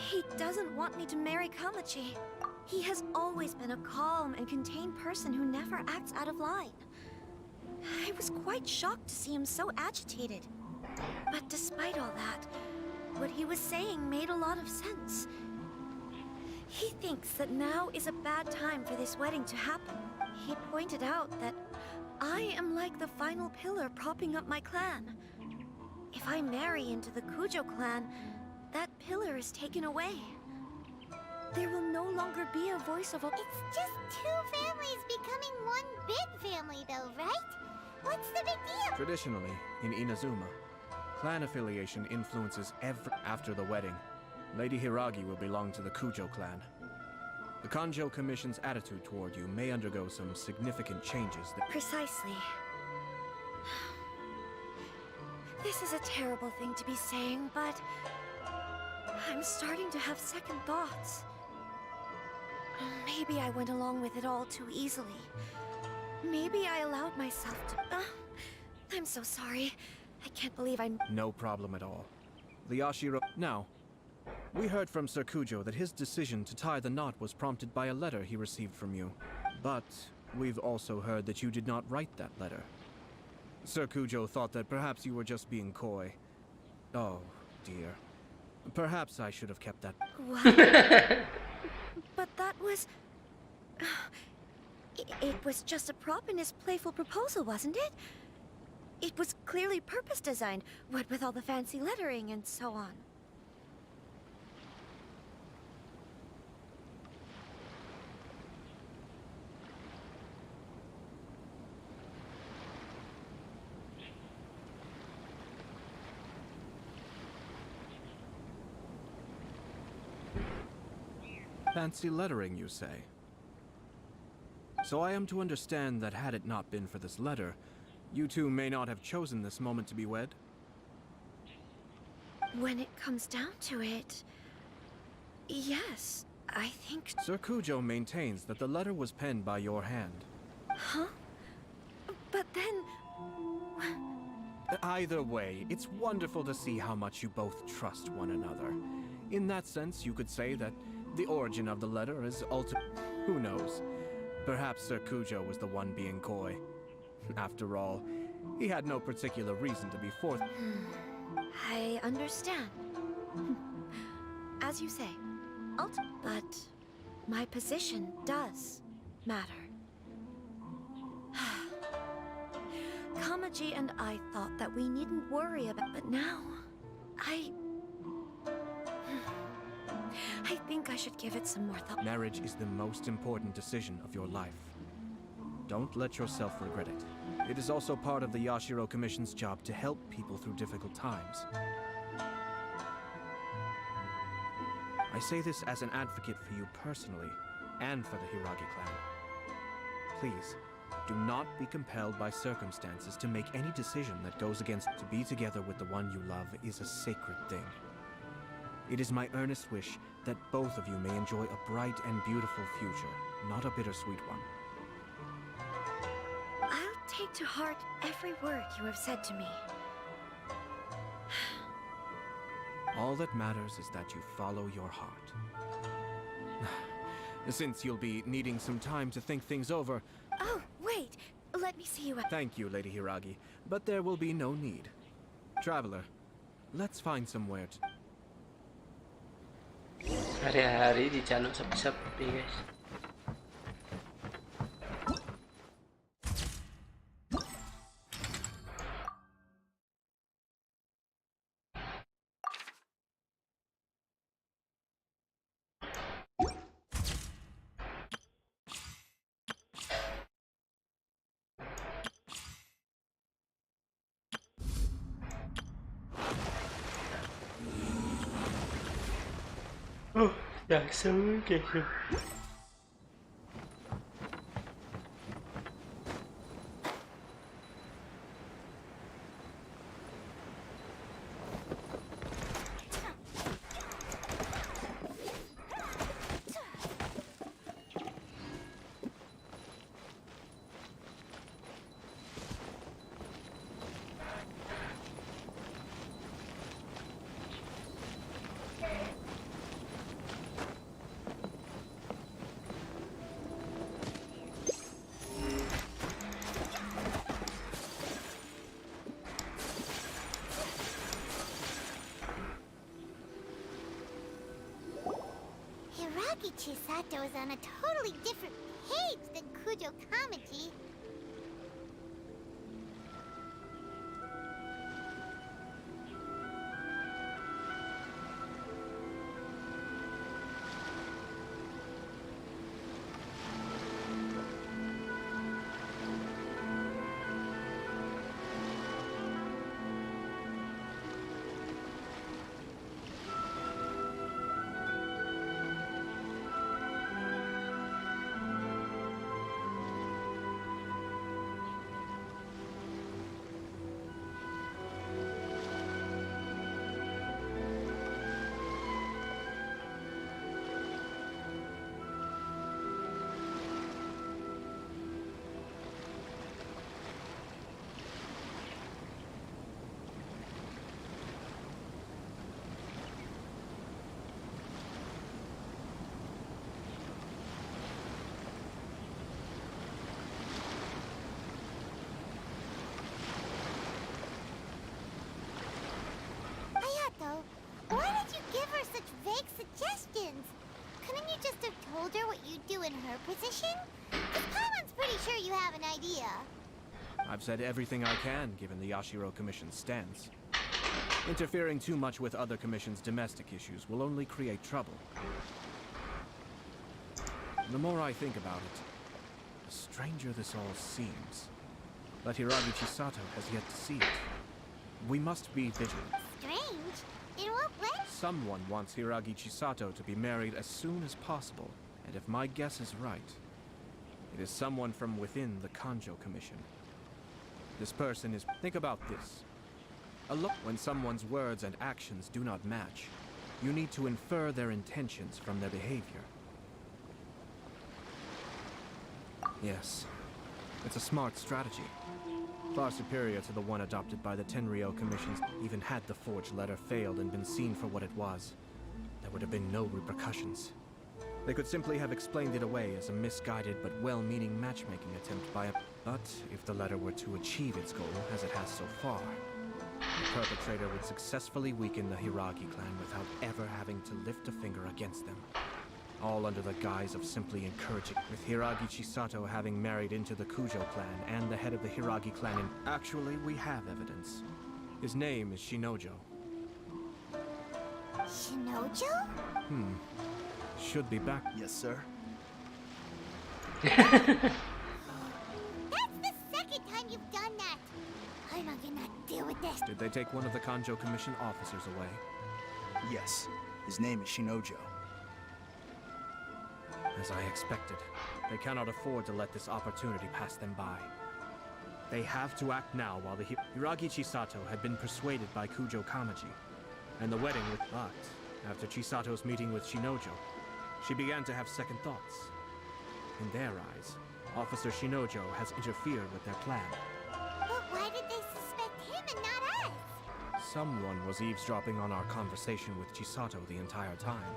he doesn't want me to marry Kamaji. He has always been a calm and contained person who never acts out of line. I was quite shocked to see him so agitated. But despite all that, what he was saying made a lot of sense. He thinks that now is a bad time for this wedding to happen. He pointed out that I am like the final pillar propping up my clan. If I marry into the Kujo clan, that pillar is taken away. There will no longer be a voice of a... It's just two families becoming one big family though, right? What's the big deal? Traditionally, in Inazuma, clan affiliation influences every... After the wedding, Lady Hiragi will belong to the Kujo clan. The Kanjo Commission's attitude toward you may undergo some significant changes that... Precisely. This is a terrible thing to be saying, but... I'm starting to have second thoughts. Maybe I went along with it all too easily. Maybe I allowed myself to... I'm so sorry. I can't believe I'm... No problem at all. The Yashiro... Now, we heard from Sir Kujo that his decision to tie the knot was prompted by a letter he received from you. But We've also heard that you did not write that letter. Sir Kujo thought that perhaps you were just being coy. Oh, dear. Perhaps I should have kept that. What? But that was... It was just a prop in his playful proposal, wasn't it? It was clearly purpose designed, what with all the fancy lettering and so on. Fancy lettering, you say? So I am to understand that had it not been for this letter, you two may not have chosen this moment to be wed? When it comes down to it... Yes, I think... Sir Kujo maintains that the letter was penned by your hand. Huh? But then... Either way, it's wonderful to see how much you both trust one another. In that sense, you could say that the origin of the letter is who knows? Perhaps Sir Kujo was the one being coy. After all, he had no particular reason to be forth. I understand. As you say, but my position does matter. Kamaji and I thought that we needn't worry about, but now, I think I should give it some more thought. Marriage is the most important decision of your life. Don't let yourself regret it. It is also part of the Yashiro Commission's job to help people through difficult times. I say this as an advocate for you personally, and for the Hiragi clan. Please, do not be compelled by circumstances to make any decision that goes against. To be together with the one you love is a sacred thing. It is my earnest wish that both of you may enjoy a bright and beautiful future, not a bittersweet one. I'll take to heart every word you have said to me. All that matters is that you follow your heart. Since you'll be needing some time to think things over... Oh, wait! Let me see you at... Thank you, Lady Hiragi, but there will be no need. Traveler, let's find somewhere to... Hari-hari di channel sepi-sepi, guys. Oh, Jackson, Jackson. Chisato is on a totally different page than Kujo Kamaji. make suggestions. Couldn't you just have told her what you'd do in her position? 'Cause Paimon's pretty sure you have an idea. I've said everything I can, given the Yashiro Commission's stance. Interfering too much with other commissions' domestic issues will only create trouble. The more I think about it, the stranger this all seems. But Hiragi Chisato has yet to see it. We must be vigilant. Strange? In what way? Someone wants Hiragi Chisato to be married as soon as possible, and if my guess is right, it is someone from within the Kanjo Commission. This person is... Think about this. When someone's words and actions do not match, you need to infer their intentions from their behavior. Yes, it's a smart strategy. Far superior to the one adopted by the Tenryou Commissions. Even had the forged letter failed and been seen for what it was, there would have been no repercussions. They could simply have explained it away as a misguided but well-meaning matchmaking attempt by a... But if the letter were to achieve its goal, as it has so far, the perpetrator would successfully weaken the Hiragi clan without ever having to lift a finger against them. All under the guise of simply encouraging. With Hiragi Chisato having married into the Kujo clan and the head of the Hiragi clan in... Actually, we have evidence. His name is Shinojo. Shinojo? Should be back. Yes, sir. That's the second time you've done that. I'm not gonna deal with this. Did they take one of the Kanjo Commission officers away? Yes. His name is Shinojo. As I expected, they cannot afford to let this opportunity pass them by. They have to act now while the Hiragi Chisato had been persuaded by Kujo Kamaji, and the wedding with... But, after Chisato's meeting with Shinojo, she began to have second thoughts. In their eyes, Officer Shinojo has interfered with their plan. But why did they suspect him and not us? Someone was eavesdropping on our conversation with Chisato the entire time.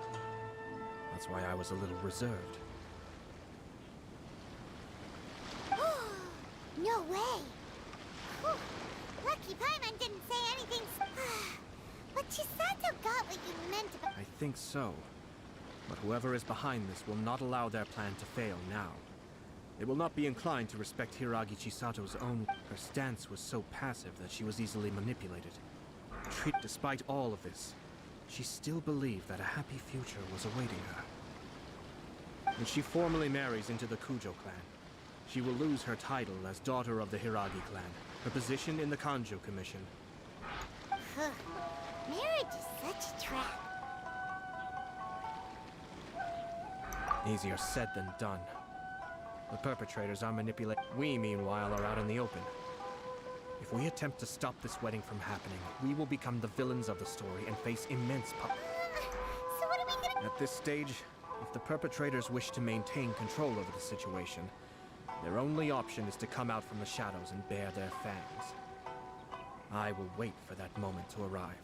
That's why I was a little reserved. No way! Whew. Lucky Paimon didn't say anything. But Chisato got what you meant about... I think so. But whoever is behind this will not allow their plan to fail now. They will not be inclined to respect Hiragi Chisato's own... Her stance was so passive that she was easily manipulated. Despite all of this, she still believed that a happy future was awaiting her. When she formally marries into the Kujo clan, she will lose her title as daughter of the Hiragi clan, her position in the Kanjo Commission. Marriage is such a trap. Easier said than done. The perpetrators are manipulating. We, meanwhile, are out in the open. If we attempt to stop this wedding from happening, we will become the villains of the story and face immense So what are we gonna... At this stage, if the perpetrators wish to maintain control over the situation, their only option is to come out from the shadows and bare their fangs. I will wait for that moment to arrive.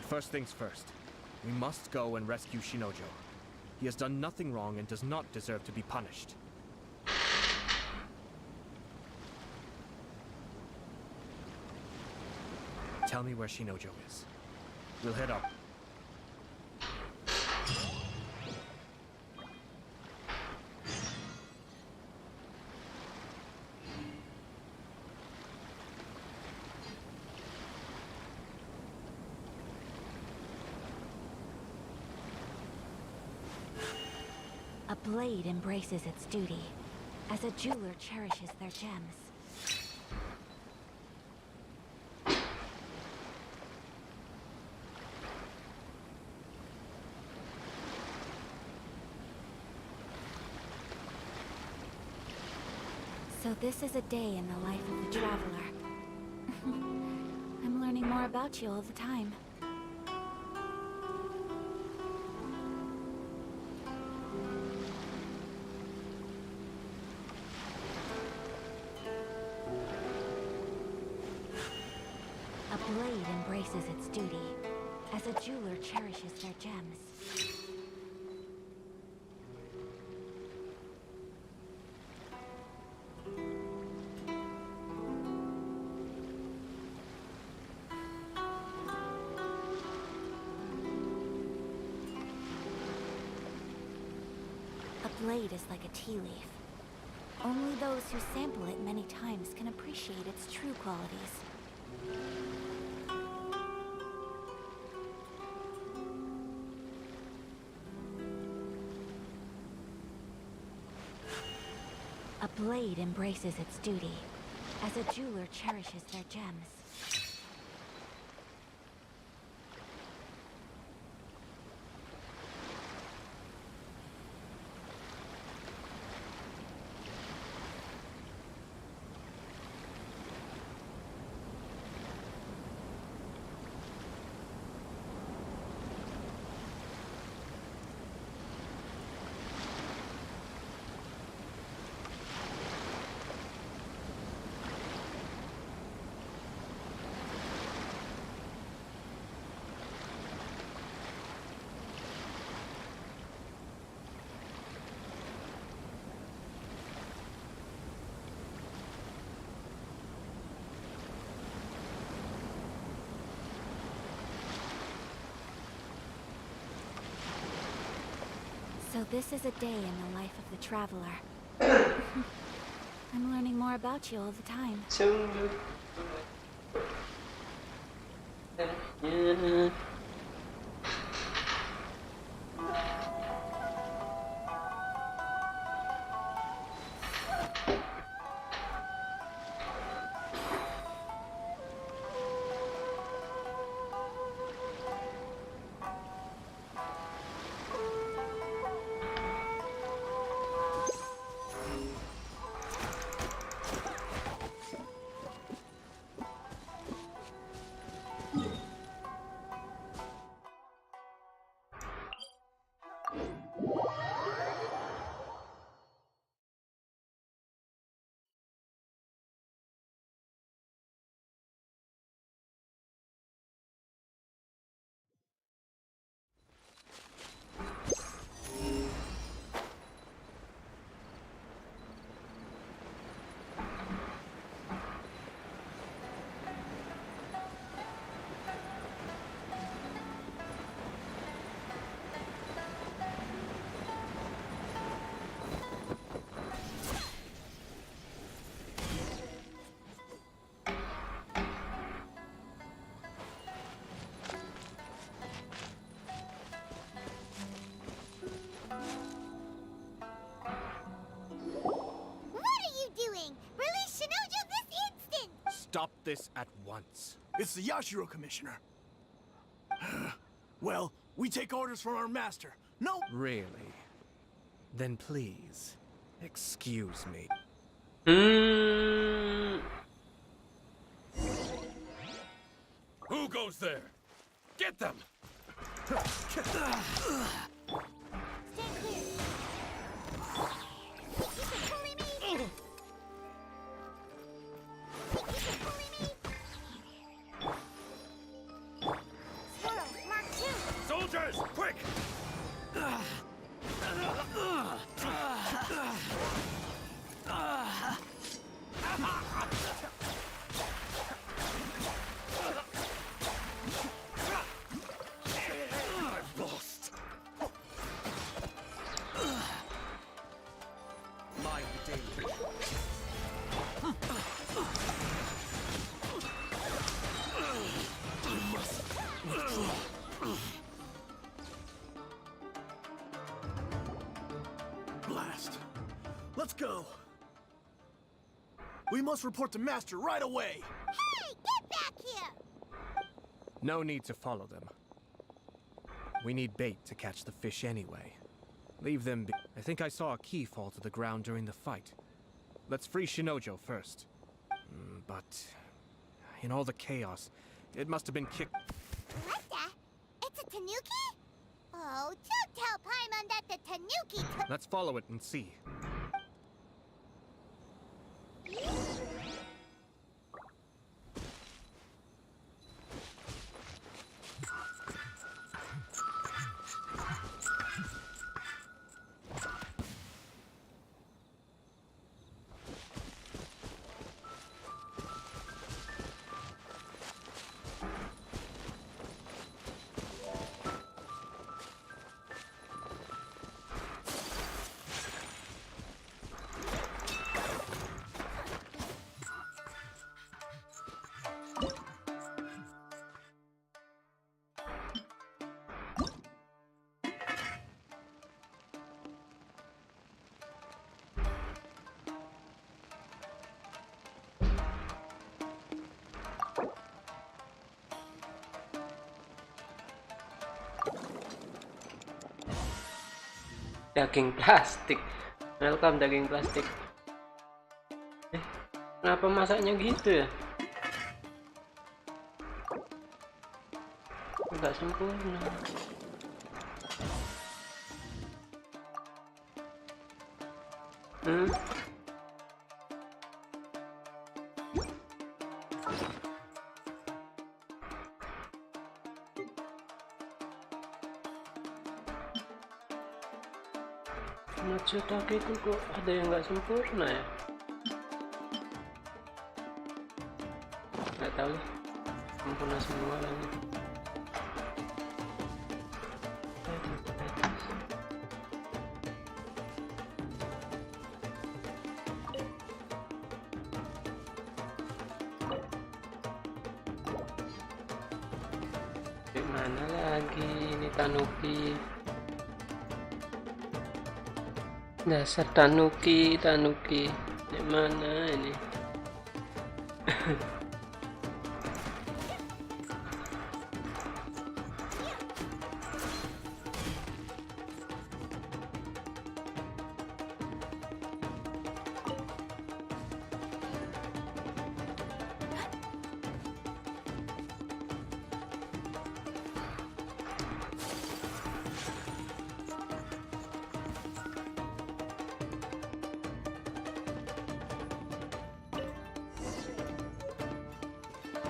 First things first, we must go and rescue Shinojo. He has done nothing wrong and does not deserve to be punished. Tell me where Shinojo is. We'll head up. A blade embraces its duty, as a jeweler cherishes their gems. So this is a day in the life of the traveler. I'm learning more about you all the time. A blade embraces its duty, as a jeweler cherishes their gems. A blade is like a tea leaf. Only those who sample it many times can appreciate its true qualities. A blade embraces its duty, as a jeweler cherishes their gems. So this is a day in the life of the traveler. I'm learning more about you all the time. Stop this at once. It's the Yashiro Commissioner. Well, we take orders from our master. No. Really? Then please, excuse me. Who goes there? Get them! Stand clear. Soldiers, quick! I've lost. Mind the danger. I must withdraw. Blast. Let's go. We must report to Master right away. Hey, get back here! No need to follow them. We need bait to catch the fish anyway. Leave them be. I think I saw a key fall to the ground during the fight. Let's free Shinojo first. But in all the chaos, it must have been kicked. What the? It's a tanuki? Oh, don't tell Paimon that the tanuki Let's follow it and see. Daging plastik. Welcome daging plastik. Kenapa masaknya gitu ya? Enggak sempurna. Matsutake itu kok ada yang nggak sempurna ya? Nggak tahu lah, sempurna semua lagi. Mana lagi ini tanuki? Dasar tanuki. Di mana ini?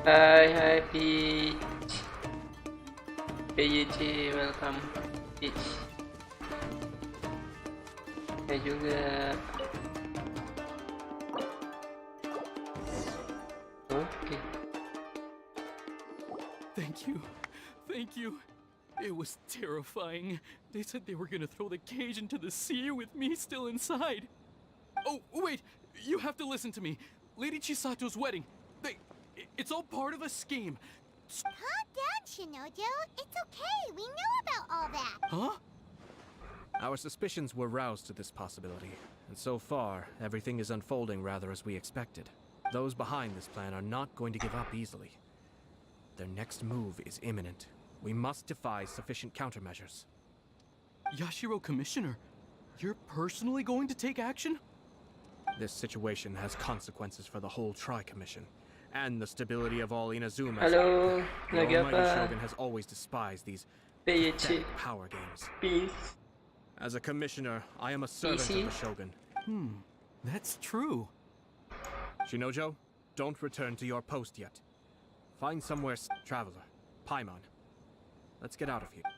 Hai Peach. Peach, welcome Peach. Saya juga. Oke. Thank you. It was terrifying. They said they were gonna throw the cage into the sea with me still inside. Oh, wait! You have to listen to me. Lady Chisato's wedding. It's all part of a scheme. Calm down, Shinojo. It's okay. We know about all that. Huh? Our suspicions were roused to this possibility, and so far, everything is unfolding rather as we expected. Those behind this plan are not going to give up easily. Their next move is imminent. We must devise sufficient countermeasures. Yashiro Commissioner, you're personally going to take action? This situation has consequences for the whole Tri-Commission, and the stability of all Inazuma. Halo, The lagi Almighty apa? Shogun has always despised these Peach. power games. Peace. As a commissioner, I am a servant of the Shogun. That's true. Shinojo, don't return to your post yet. Find somewhere traveler. Paimon. Let's get out of here.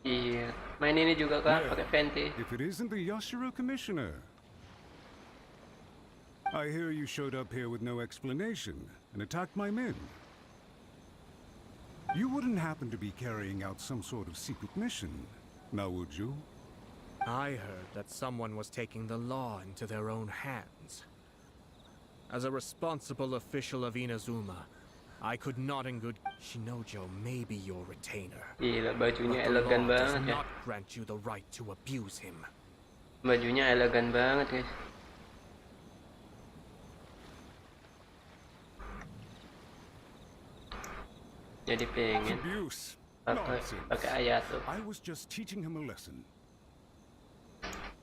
Iya, main ini juga kan pakai Fenty. If it isn't the Yashiro Commissioner. I hear you showed up here with no explanation and attacked my men. You wouldn't happen to be carrying out some sort of secret mission, now would you? I heard that someone was taking the law into their own hands. As a responsible official of Inazuma, I could not in good... Shinojo may be your retainer. Gila, bajunya But the elegan law does banget ya. not grant you the right to abuse him. Bajunya elegan banget guys. Jadi pengen pakai ayat tuh. I was just teaching him a lesson.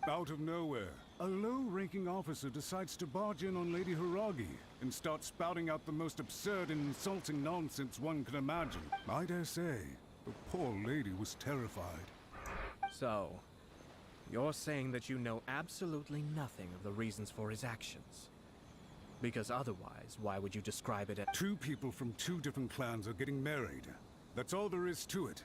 Out of nowhere, a low-ranking officer decides to barge in on Lady Hiragi and start spouting out the most absurd and insulting nonsense one can imagine. I dare say, the poor lady was terrified. So, you're saying that you know absolutely nothing of the reasons for his actions? Because otherwise, why would you describe it as— Two people from two different clans are getting married. That's all there is to it.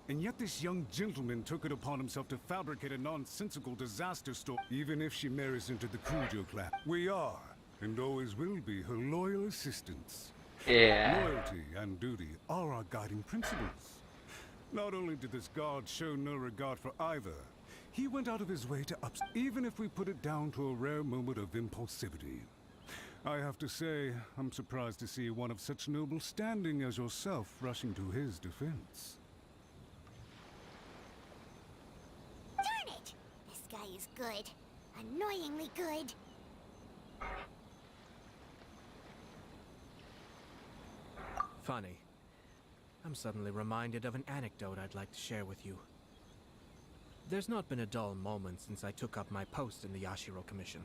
And yet this young gentleman took it upon himself to fabricate a nonsensical disaster story. Even if she marries into the Kujo clan, we are, and always will be, her loyal assistants. Yeah. Loyalty and duty are our guiding principles. Not only did this guard show no regard for either, he went out of his way to even if we put it down to a rare moment of impulsivity. I have to say, I'm surprised to see one of such noble standing as yourself rushing to his defense. Darn it! This guy is good. Annoyingly good. Funny. I'm suddenly reminded of an anecdote I'd like to share with you. There's not been a dull moment since I took up my post in the Yashiro Commission.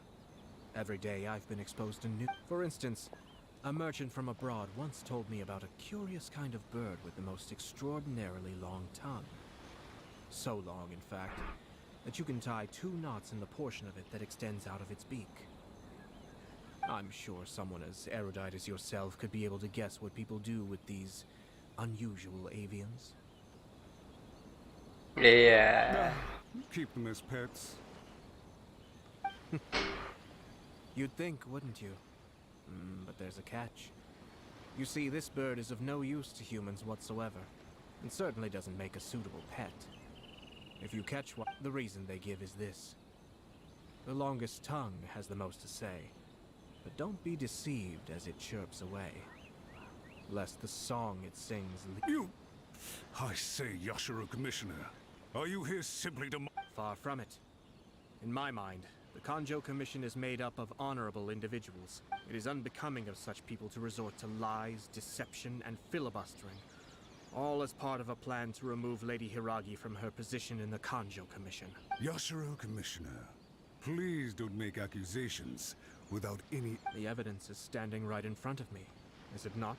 Every day I've been exposed to new— For instance, a merchant from abroad once told me about a curious kind of bird with the most extraordinarily long tongue. So long, in fact, that you can tie 2 knots in the portion of it that extends out of its beak. I'm sure someone as erudite as yourself could be able to guess what people do with these unusual avians. Yeah. Keep them as pets. You'd think, wouldn't you? But there's a catch. You see, this bird is of no use to humans whatsoever, and certainly doesn't make a suitable pet. If you catch one, the reason they give is this. The longest tongue has the most to say, but don't be deceived as it chirps away, lest the song it sings— I say, Yashiro Commissioner, are you here simply to— Far from it. In my mind, the Kanjo Commission is made up of honorable individuals. It is unbecoming of such people to resort to lies, deception, and filibustering, all as part of a plan to remove Lady Hiragi from her position in the Kanjo Commission. Yashiro Commissioner, please don't make accusations without any— The evidence is standing right in front of me, is it not?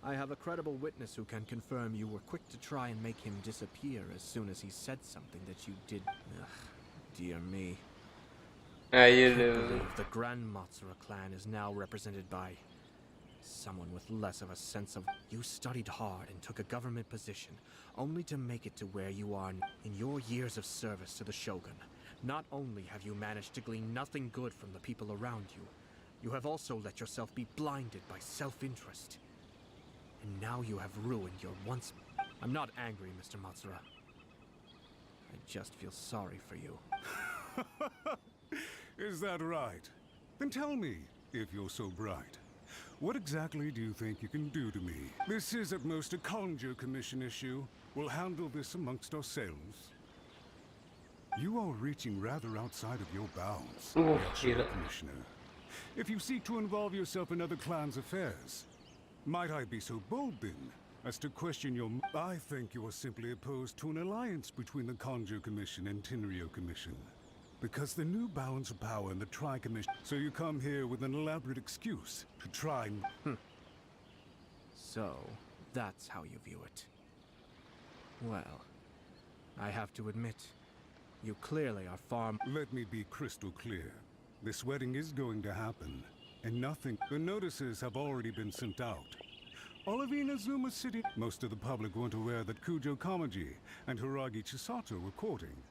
I have a credible witness who can confirm you were quick to try and make him disappear as soon as he said something that you did— Ugh, dear me. I can't believe the Grand Matsura clan is now represented by someone with less of a sense of— You studied hard and took a government position, only to make it to where you are in your years of service to the Shogun. Not only have you managed to glean nothing good from the people around you, you have also let yourself be blinded by self-interest. And now you have ruined your once— I'm not angry, Mr. Matsura. I just feel sorry for you. Is that right? Then tell me, if you're so bright, what exactly do you think you can do to me? This is at most a Kanjo Commission issue. We'll handle this amongst ourselves. You are reaching rather outside of your bounds, Yashiro Commissioner. If you seek to involve yourself in other clans' affairs, might I be so bold then as to question your— I think you are simply opposed to an alliance between the Kanjo Commission and Tenryo Commission. Because the new balance of power in the Tri-Commission— So you come here with an elaborate excuse to try and— So, that's how you view it. Well, I have to admit, you clearly are far— Let me be crystal clear. This wedding is going to happen, and nothing— The notices have already been sent out. All of Inazuma City— Most of the public weren't aware that Kujo Kamaji and Hiragi Chisato were courting.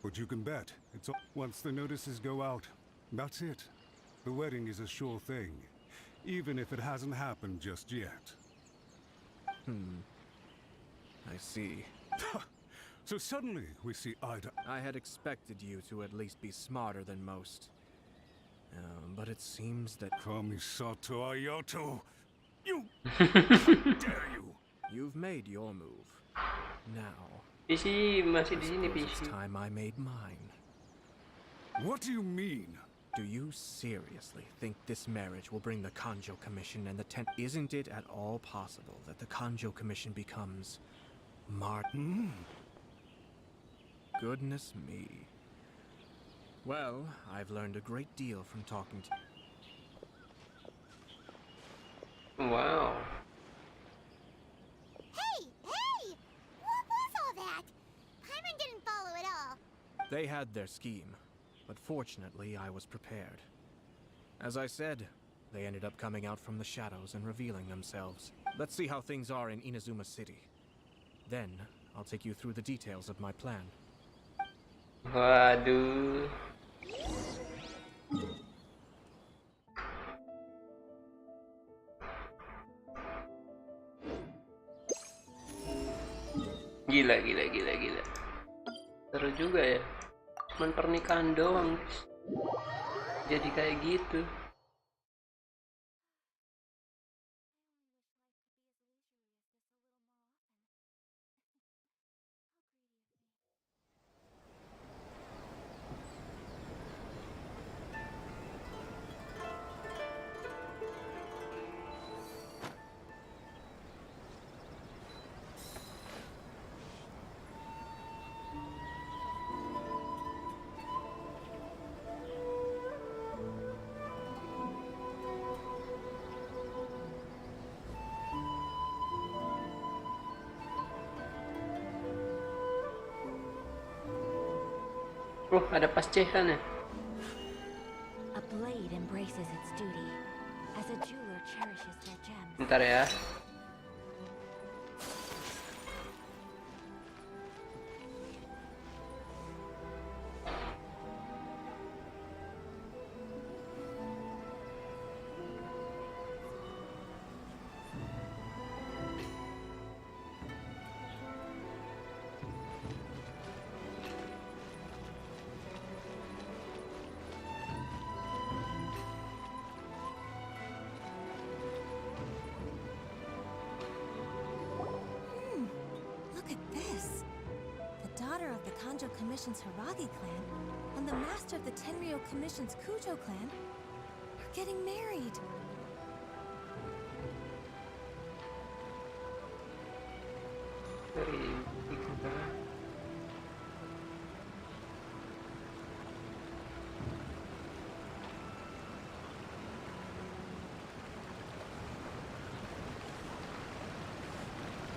But you can bet, it's all— Once the notices go out, that's it. The wedding is a sure thing, even if it hasn't happened just yet. I see. So suddenly, we see eye to— I had expected you to at least be smarter than most. But it seems that— Kamisato Ayato! You! Dare you! You've made your move. Now, PC masih di sini it's PC. time I made mine. What do you mean? Do you seriously think this marriage will bring the Kanjo Commission and the Isn't it at all possible that the Kanjo Commission becomes Goodness me. Well, I've learned a great deal from talking to you. Wow. Hey! Hey! What was all that? Paimon didn't follow at all. They had their scheme, but fortunately I was prepared. As I said, they ended up coming out from the shadows and revealing themselves. Let's see how things are in Inazuma City. Then, I'll take you through the details of my plan. Waduh. Gila. Seru juga ya. Cuman pernikahan doang. Jadi kayak gitu. Oh, ada pascehan ya. A blade embraces its duty, as a jeweler cherishes their gems. Bentar ya. Look at this. The daughter of the Kanjo Commission's Hiragi clan and the master of the Tenryo Commission's Kujo clan are getting married.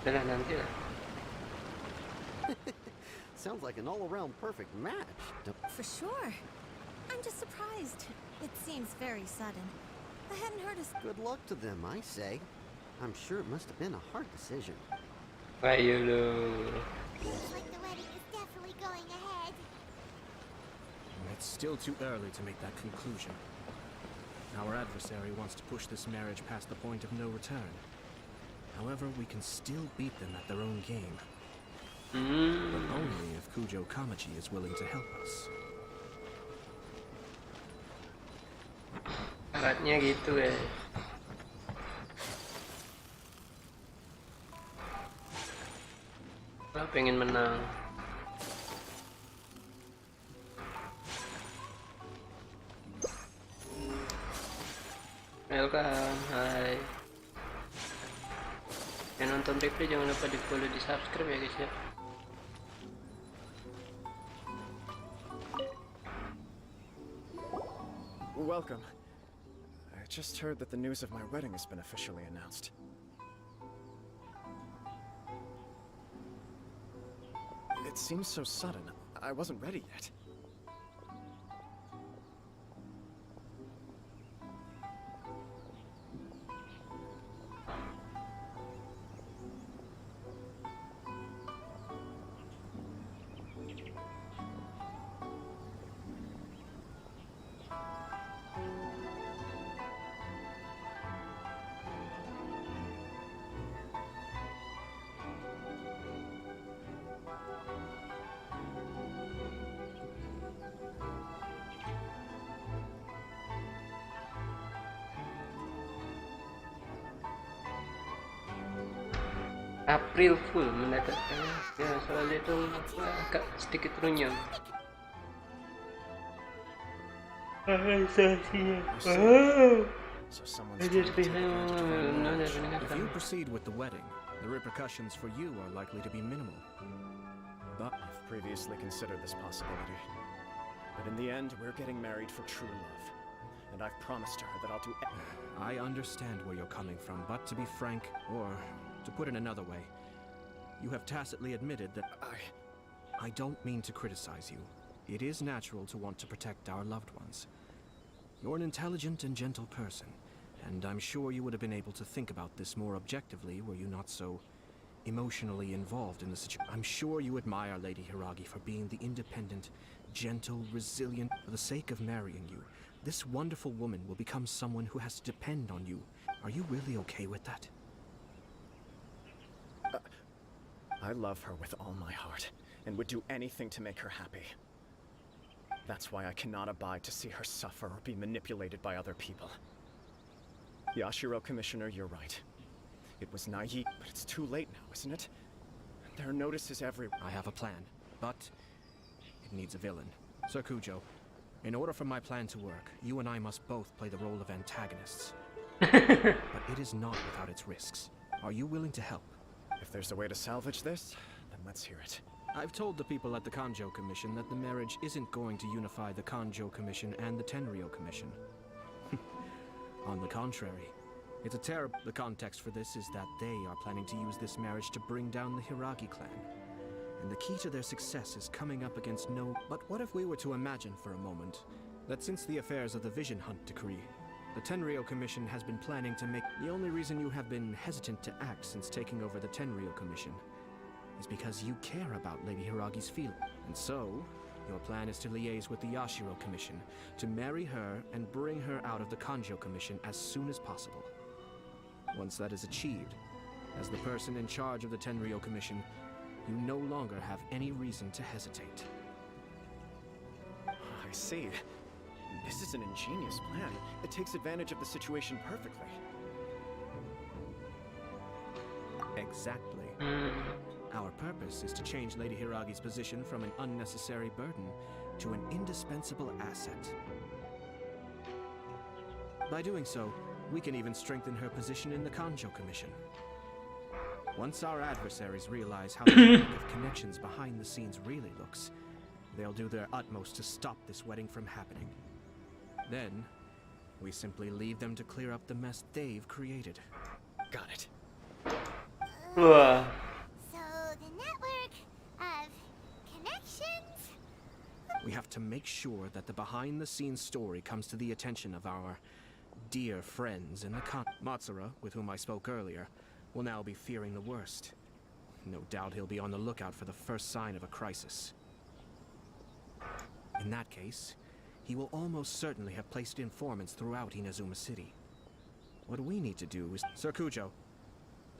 Udah nanti lah. Sounds like an all-around perfect match. For sure. I'm just surprised. It seems very sudden. I hadn't heard of... Good luck to them, I say. I'm sure it must have been a hard decision. Ayo lo. Looks like the wedding is definitely going ahead. It's still too early to make that conclusion. Our adversary wants to push this marriage past the point of no return. However, we can still beat them at their own game. But only if Kujo Kamachi is willing to help us. Syaratnya gitu ya. Lo pengen menang. Welcome, hai. Yang nonton replay jangan lupa di follow, di subscribe ya guys ya. Welcome. I just heard that the news of my wedding has been officially announced. It seems so sudden. I wasn't ready yet. April Fool mendapatkannya ya, soalnya itu agak sedikit runyam. If you proceed with the wedding, the repercussions for you are likely to be minimal. But I've previously considered this possibility. But in the end, we're getting married for true love. And I've promised her that I'll do I understand where you're coming from, but to be frank, or to put it another way, you have tacitly admitted that I don't mean to criticize you. It is natural to want to protect our loved ones. You're an intelligent and gentle person, and I'm sure you would have been able to think about this more objectively were you not so emotionally involved in the situation. I'm sure you admire Lady Hiragi for being the independent, gentle, resilient. For the sake of marrying you, this wonderful woman will become someone who has to depend on you. Are you really okay with that? I love her with all my heart, and would do anything to make her happy. That's why I cannot abide to see her suffer or be manipulated by other people. Yashiro, Commissioner, you're right. It was naive, but it's too late now, isn't it? There are notices everywhere. I have a plan, but it needs a villain. Sir Kujo, in order for my plan to work, you and I must both play the role of antagonists. But it is not without its risks. Are you willing to help? If there's a way to salvage this, then let's hear it. I've told the people at the Kanjo Commission that the marriage isn't going to unify the Kanjo Commission and the Tenryou Commission. On the contrary, it's a terrible... The context for this is that they are planning to use this marriage to bring down the Hiragi clan. And the key to their success is coming up against no... But what if we were to imagine for a moment that since the affairs of the Vision Hunt decree, the Tenryou Commission has been planning to make... The only reason you have been hesitant to act since taking over the Tenryou Commission is because you care about Lady Hiragi's feelings. And so, your plan is to liaise with the Yashiro Commission, to marry her and bring her out of the Kanjo Commission as soon as possible. Once that is achieved, as the person in charge of the Tenryou Commission, you no longer have any reason to hesitate. I see. This is an ingenious plan. It takes advantage of the situation perfectly. Exactly. Our purpose is to change Lady Hiragi's position from an unnecessary burden to an indispensable asset. By doing so, we can even strengthen her position in the Kanjo Commission. Once our adversaries realize how the network of connections behind the scenes really looks, they'll do their utmost to stop this wedding from happening. Then, we simply leave them to clear up the mess they've created. Got it. Wah. So the network of connections? We have to make sure that the behind-the-scenes story comes to the attention of our dear friends in the Matsura, with whom I spoke earlier, will now be fearing the worst. No doubt he'll be on the lookout for the first sign of a crisis. In that case, he will almost certainly have placed informants throughout Inazuma City. What we need to do is... Sir Kujo,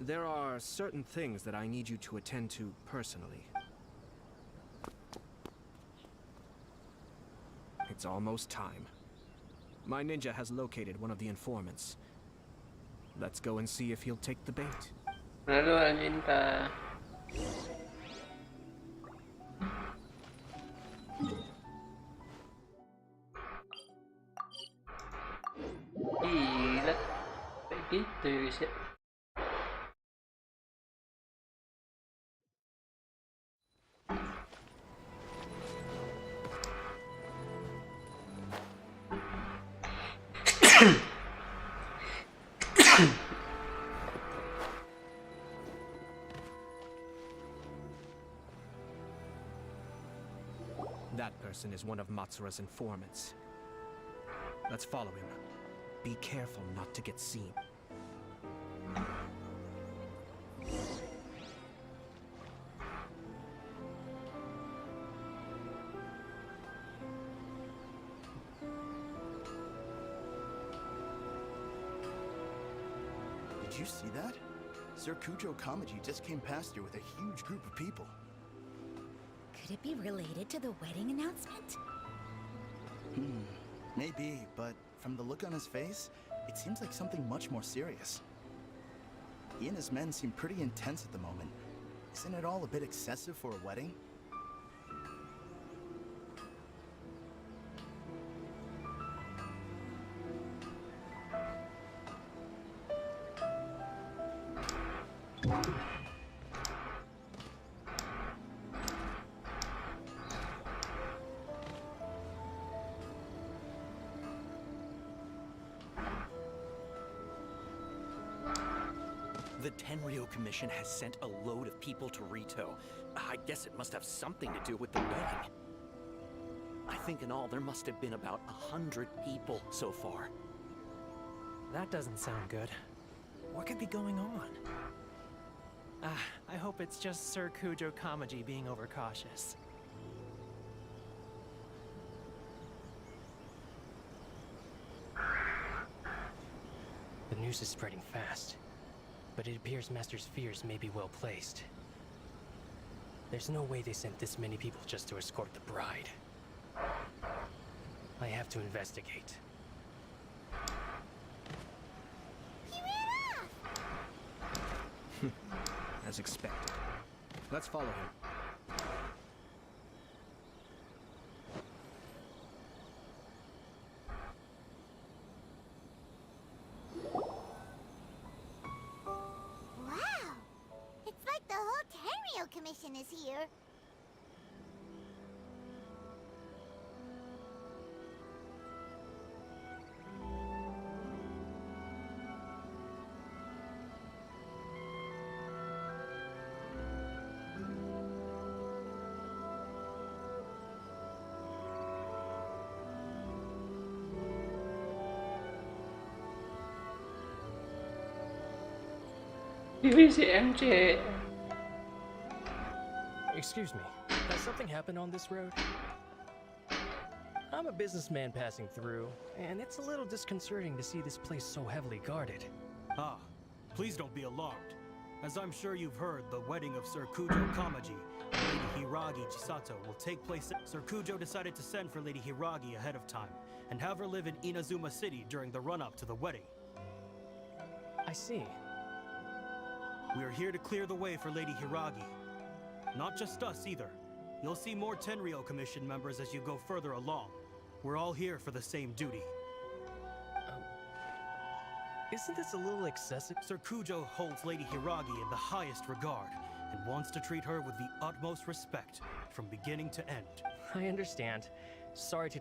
there are certain things that I need you to attend to personally. It's almost time. My ninja has located one of the informants. Let's go and see if he'll take the bait. Lalu Alminta. Gila. Kayak gitu ya guys ya. That person is one of Matsura's informants. Let's follow him. Be careful not to get seen. Did you see that? Sir Kujo Kamaji just came past here with a huge group of people. Could it be related to the wedding announcement? Maybe, but from the look on his face, it seems like something much more serious. He and his men seem pretty intense at the moment. Isn't it all a bit excessive for a wedding? The Tenryo Commission has sent a load of people to Rito. I guess it must have something to do with the wedding. I think in all there must have been about 100 people so far. That doesn't sound good. What could be going on? I hope it's just Sir Kujo Kamaji being overcautious. The news is spreading fast, but it appears Master's fears may be well placed. There's no way they sent this many people just to escort the bride. I have to investigate. As expected. Let's follow him. Wow! It's like the whole Tenryo Commission is here. Divisi MC. Excuse me, has something happened on this road? I'm a businessman passing through, and it's a little disconcerting to see this place so heavily guarded. Ah, please don't be alarmed. As I'm sure you've heard, the wedding of Sir Kujo Kamaji and Lady Hiragi Chisato will take place. Sir Kujo decided to send for Lady Hiragi ahead of time and have her live in Inazuma City during the run-up to the wedding. I see. We are here to clear the way for Lady Hiragi. Not just us either. You'll see more Tenryo Commission members as you go further along. We're all here for the same duty. Isn't this a little excessive? Sir Kujo holds Lady Hiragi in the highest regard and wants to treat her with the utmost respect from beginning to end. I understand. Sorry to...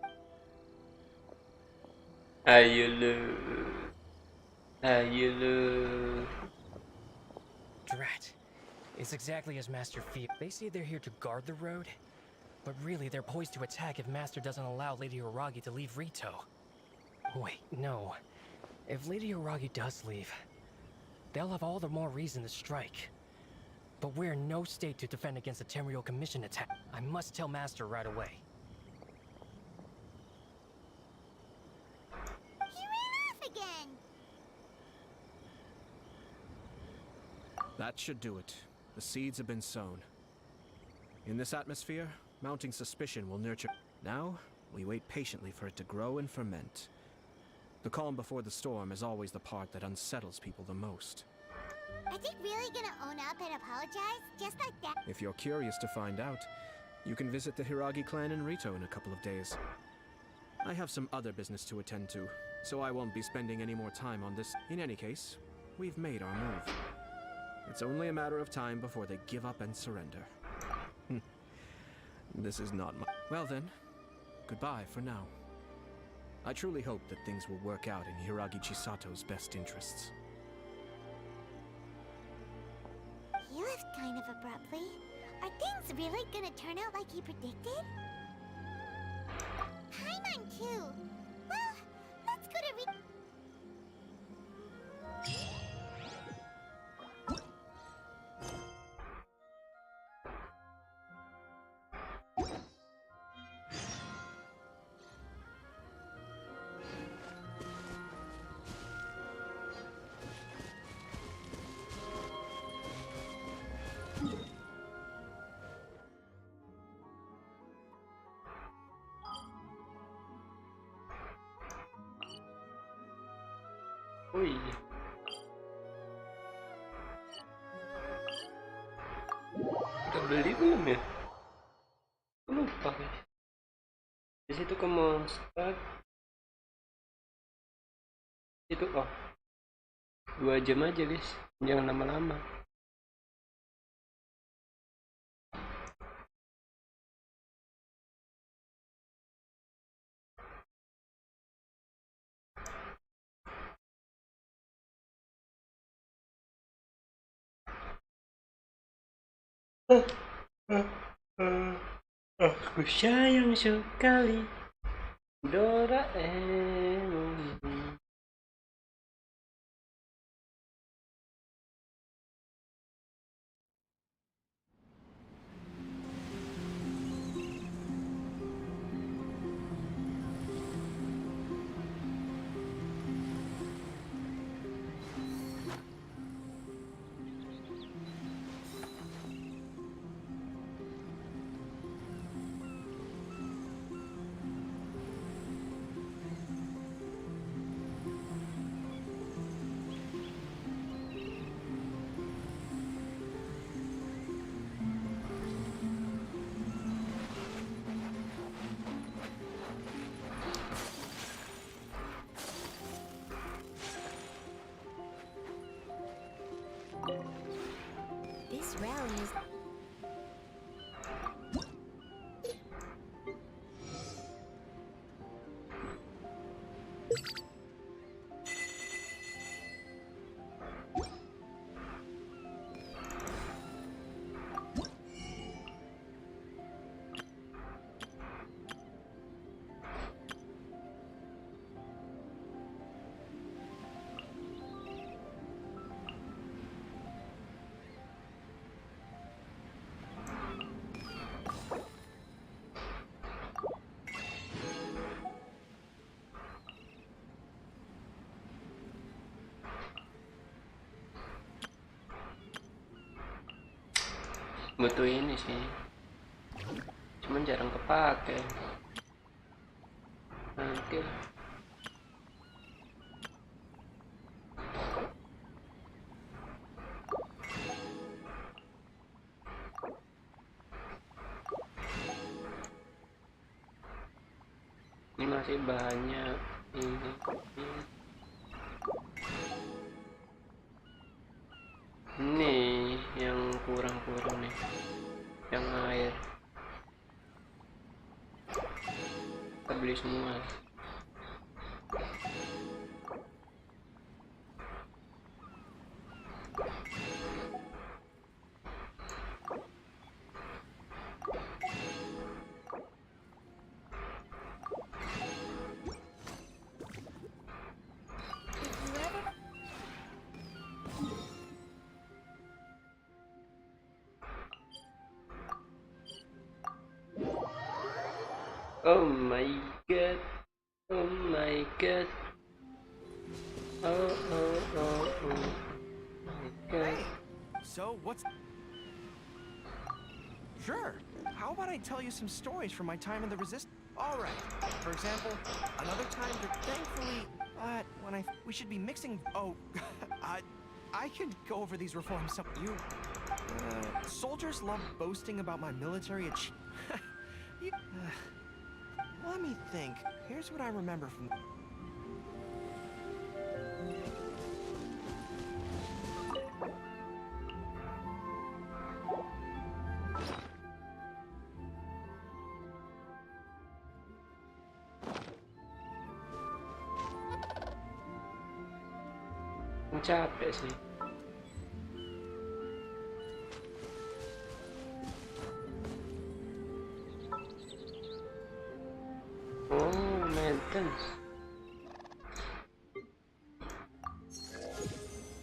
Ayo Drat. It's exactly as Master feared. They say they're here to guard the road, but really they're poised to attack if Master doesn't allow Lady Hiragi to leave Rito. Wait, no. If Lady Hiragi does leave, they'll have all the more reason to strike. But we're in no state to defend against a Tenryo Commission attack. I must tell Master right away. He ran off again! That should do it. The seeds have been sown. In this atmosphere, mounting suspicion will nurture. Now, we wait patiently for it to grow and ferment. The calm before the storm is always the part that unsettles people the most. Are they really gonna own up and apologize? Just like that? If you're curious to find out, you can visit the Hiragi clan in Rito in a couple of days. I have some other business to attend to, so I won't be spending any more time on this. In any case, we've made our move. It's only a matter of time before they give up and surrender. This is not my... Well then, goodbye for now. I truly hope that things will work out in Hiragi Chisato's best interests. He left kind of abruptly. Are things really gonna turn out like he predicted? Paimon too. Well, let's go to Oh iya. Udah beli belum ya? Lupa guys. Di situ kamu start. Itu 2 jam aja guys. Jangan lama-lama. Aku sayang sekali Doraemon. This rally is... Butuh ini sih, cuman jarang kepake. Nanti lah. Ini masih banyak ini. Ini yang kurang-kurang nih, yang air. Kita beli semua. Oh my god, oh my god, oh my god. So, what's... Sure. How about I tell you some stories from my time in the Resistance? Alright. For example, another time that thankfully... when we should be mixing... Oh, I can go over these reforms some... You... soldiers love boasting about my military achievement. Let me think. Here's what I remember from... Capek sih. Oh, maintenance.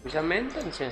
Bisa maintenance ya?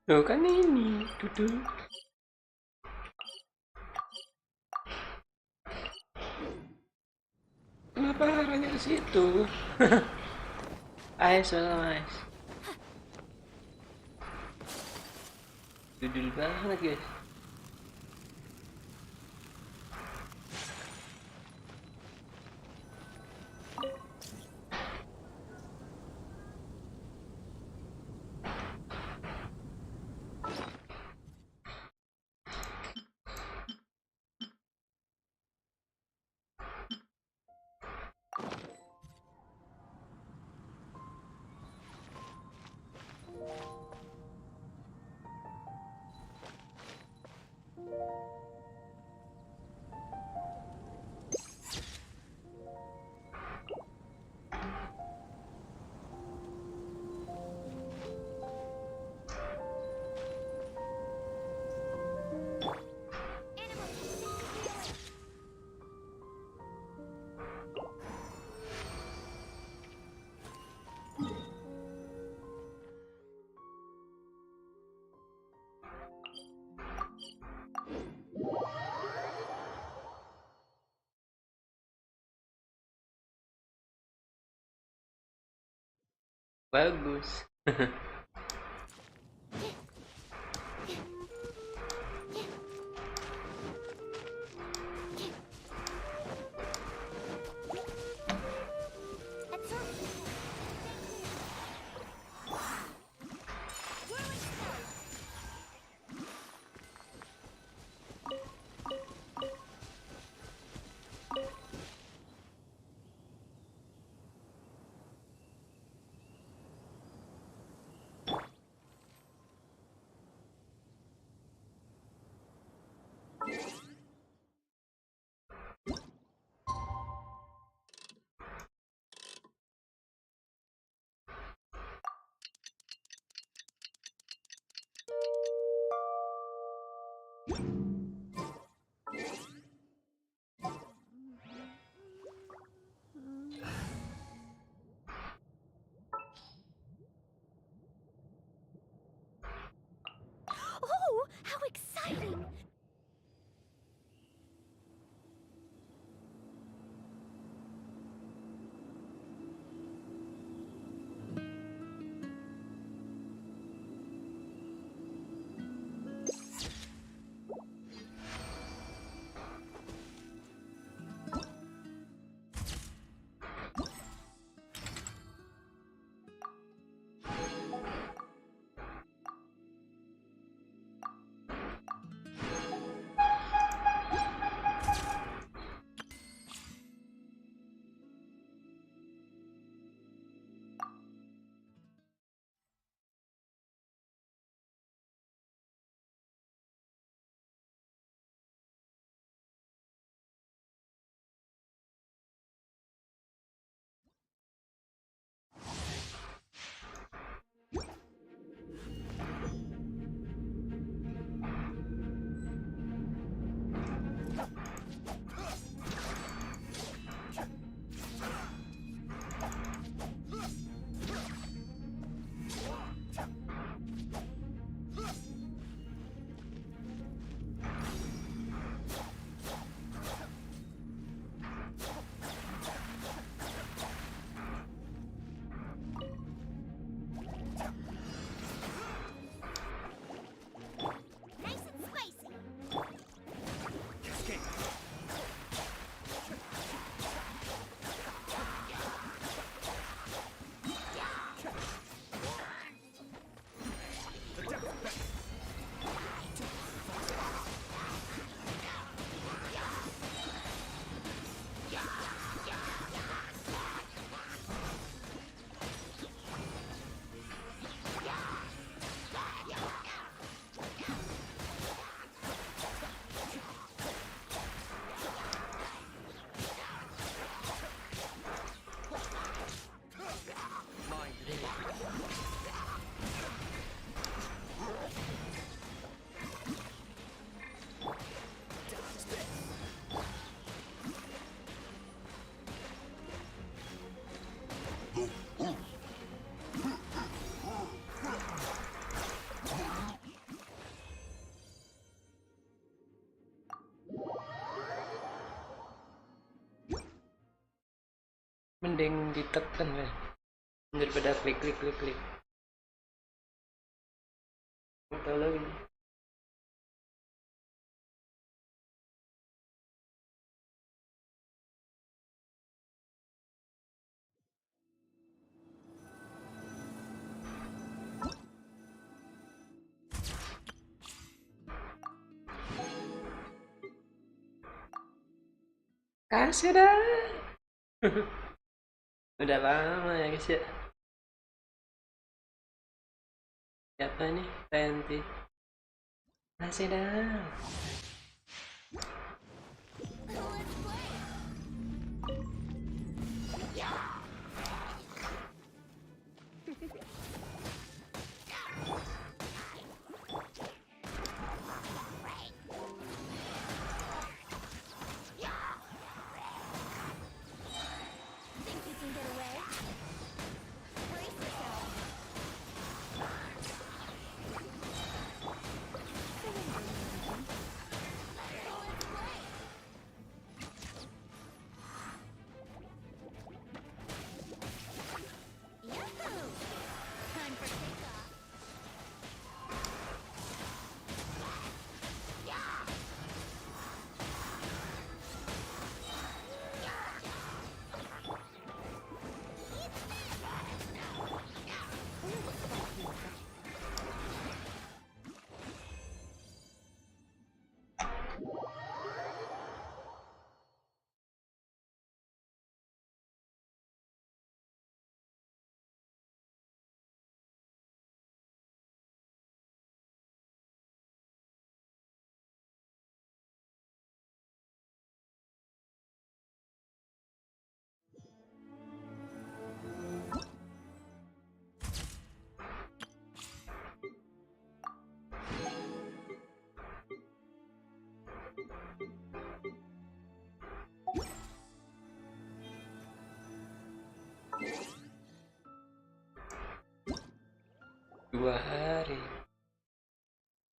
Tuh kan ini, tuh. Kenapa arahnya ke situ? Ais, malam ais. Judul banget guys. Bagus. Oh, how exciting! mending ditekan guys daripada klik. Nggak tahu lagi. Kasih dah. Udah lama ya guys ya. Siapa nih? Penti. Kasih dah.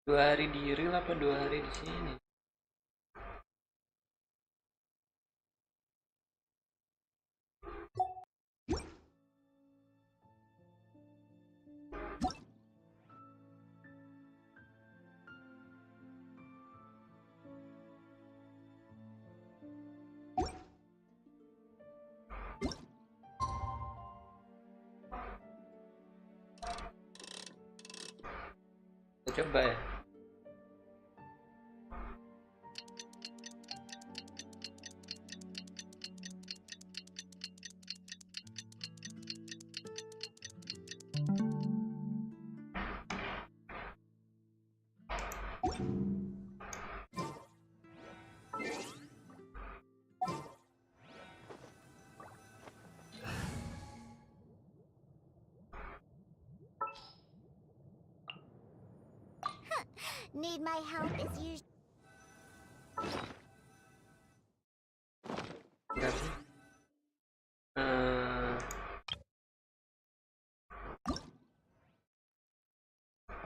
Dua hari di real apa 2 hari di sini? Kita coba ya. Need my help as usual.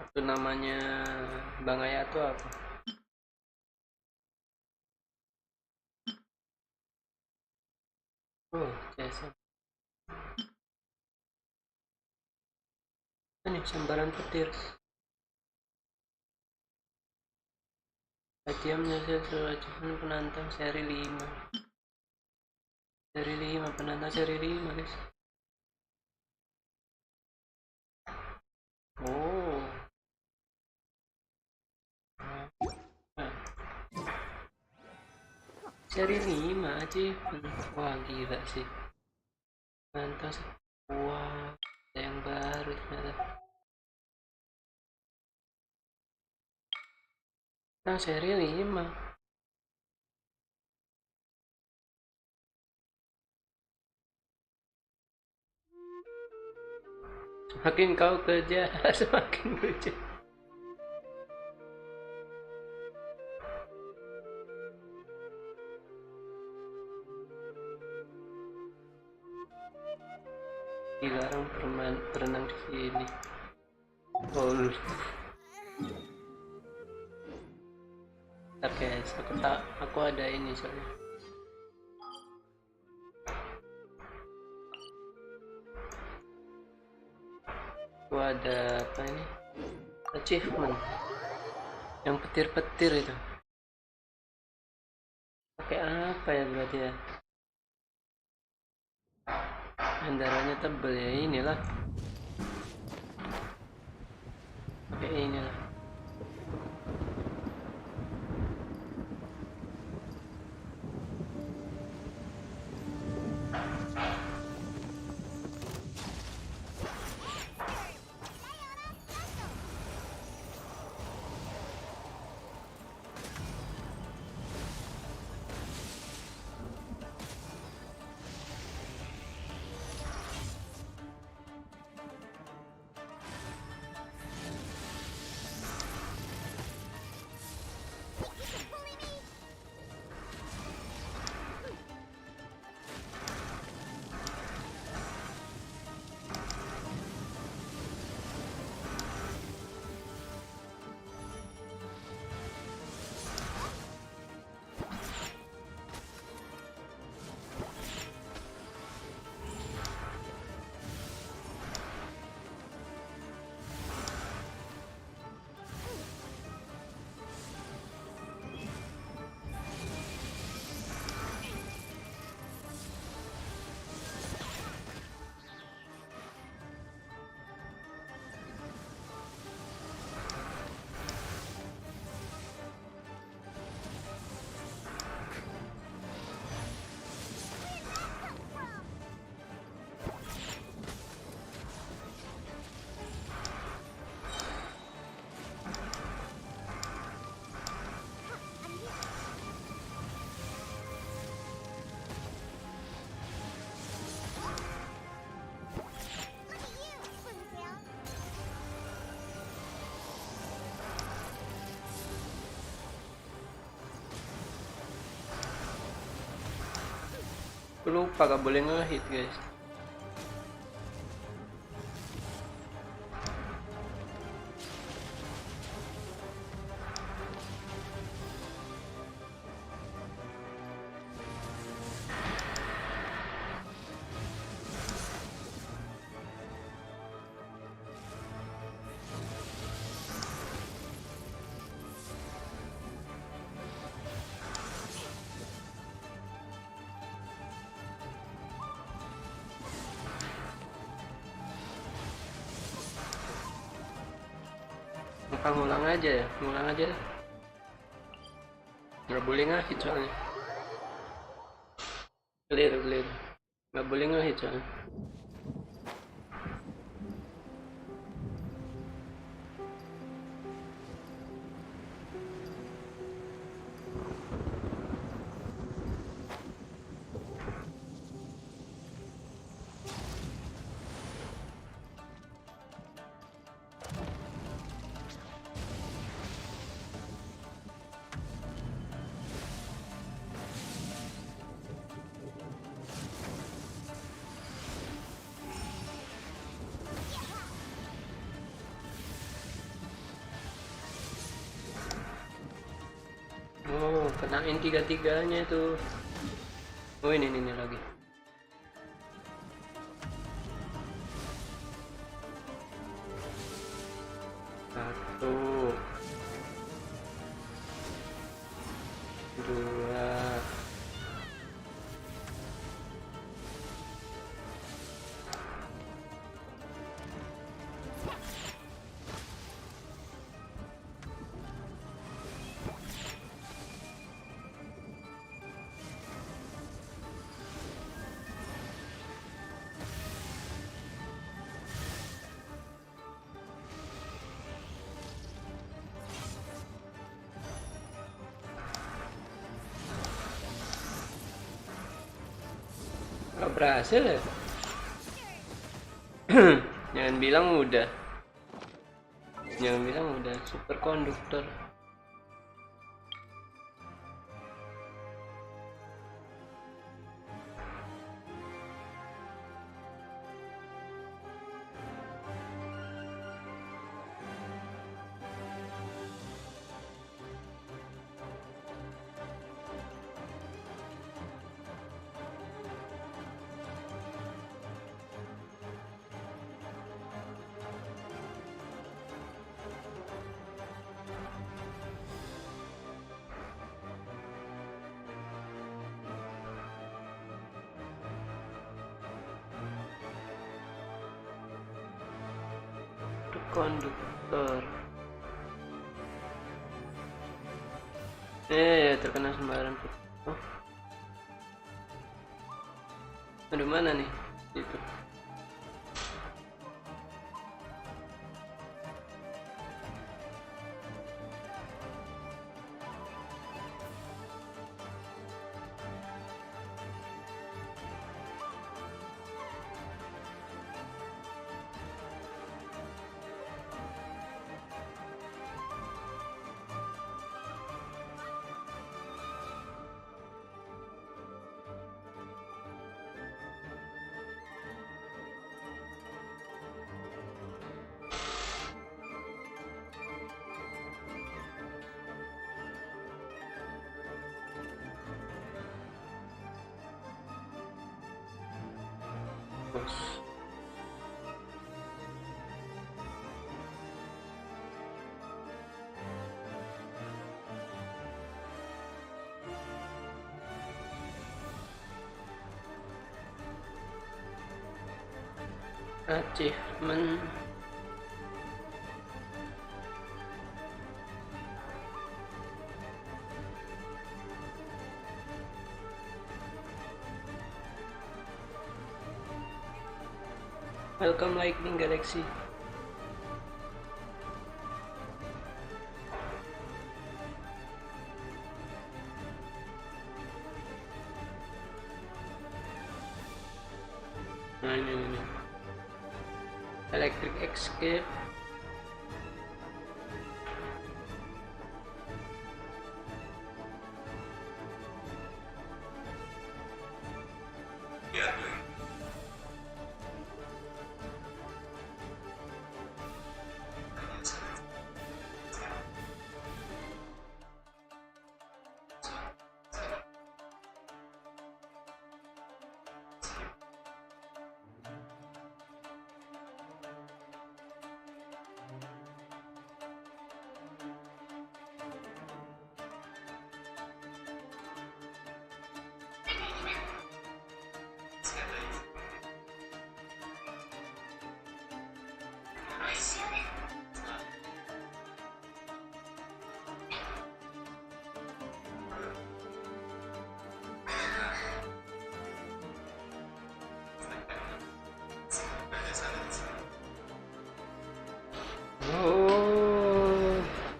Itu namanya Bang Ayat tuh apa? Oh, Chasm. Ini sambaran petir. Dia menyelesaikan seluruh achievement penantang seri 5. Seri 5, penantang seri 5 guys. Oh. Seri 5 achievement. Wah gila sih. Penantang. Wah, ada yang baru ternyata. Nah, seri 5. Semakin kau kerja, semakin kerja. Dilarang berenang di sini. Oh. Bentar guys, aku ada ini soalnya. ada apa ini? Achievement yang petir-petir itu. Pakai apa ya berarti ya? Yang darahnya tebel ya, inilah. Pakai inilah. Lupa gak boleh ngehit guys. Apa ngulang aja ya, ngulang aja dah. Nggak boleh ngehit soalnya. Clear, nggak boleh ngehit soalnya. Oh, kenain tiga-tiganya itu. Oh, ini lagi. Satu, dua, nggak berhasil ya. Jangan bilang udah super konduktor. konduktor. Terkena sembaran. Oh. Aduh, mana nih? Itu. Achievement. Welcome Lightning Galaxy. Nah, ini. Electric Escape.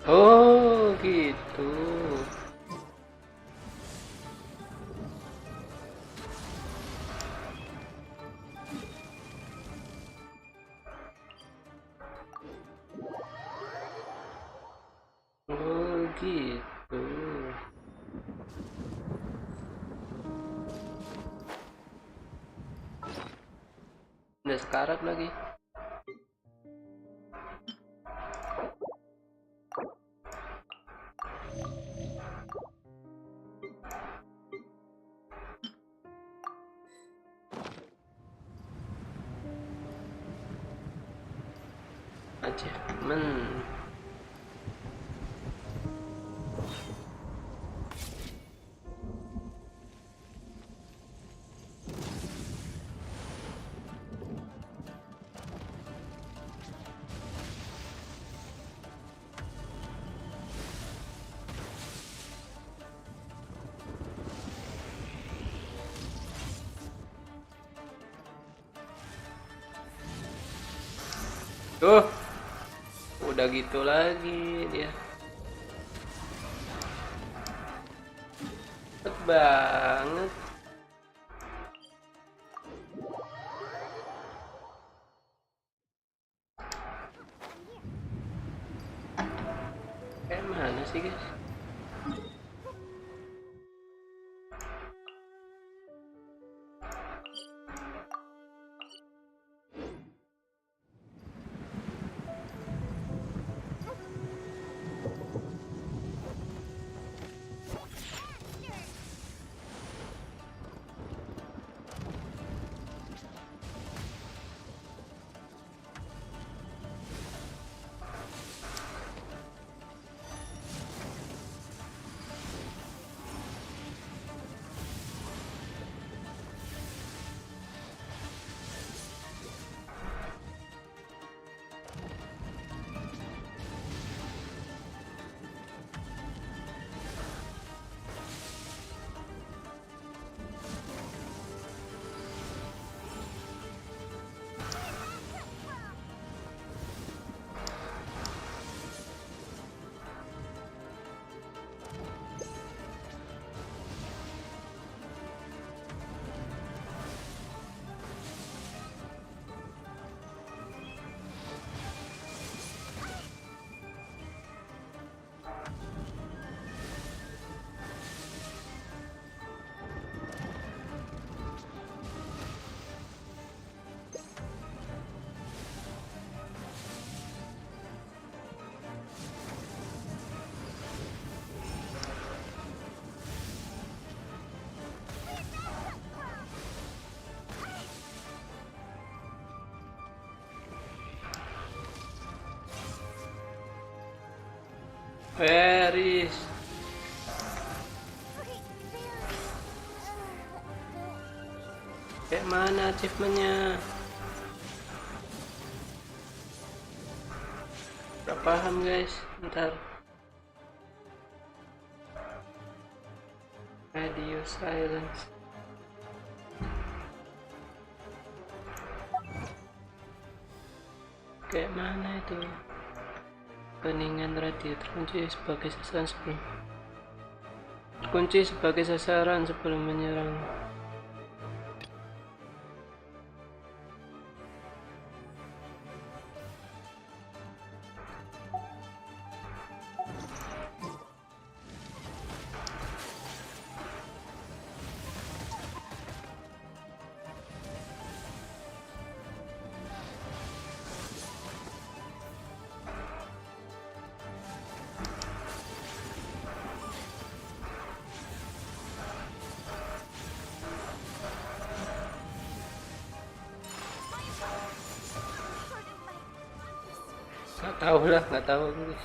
Oh gitu. Oh gitu. Udah sekarat lagi. Achievement. Tuh, udah gitu lagi dia. Cepet banget. Kayak mana sih guys? Peris. Kayak mana achievementnya? Gak paham guys, ntar. Radio silence. Kayak mana itu? Keningan radio terkunci sebagai sasaran sebelum menyerang. Nggak tahu guys.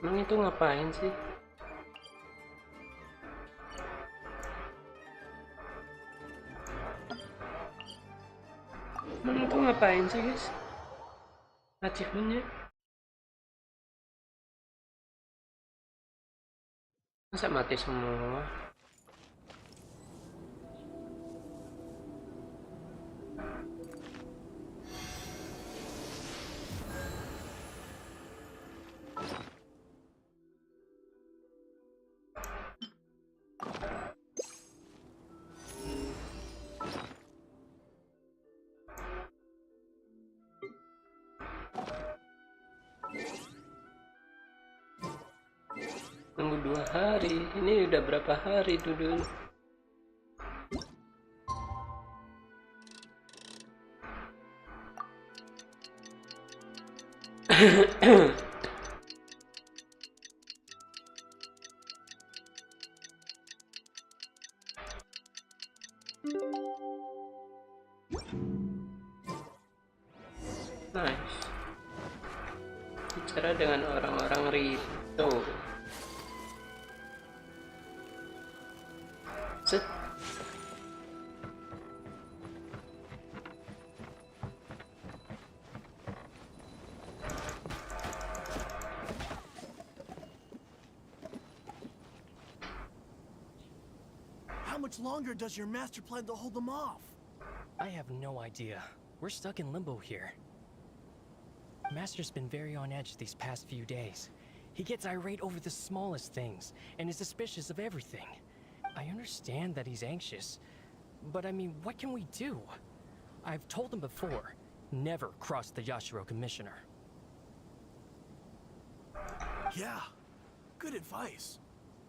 Emang itu ngapain sih? Guys? Achievementnya? Masa mati semua? Tunggu 2 hari. Ini udah berapa hari dulu? Nice. Bicara dengan orang-orang Rito. Set. How much longer does your master plan to hold them off? I have no idea. We're stuck in limbo here. Master's been very on edge these past few days. He gets irate over the smallest things, and is suspicious of everything. I understand that he's anxious, but I mean, what can we do? I've told him before, never cross the Yashiro Commissioner. Yeah, good advice.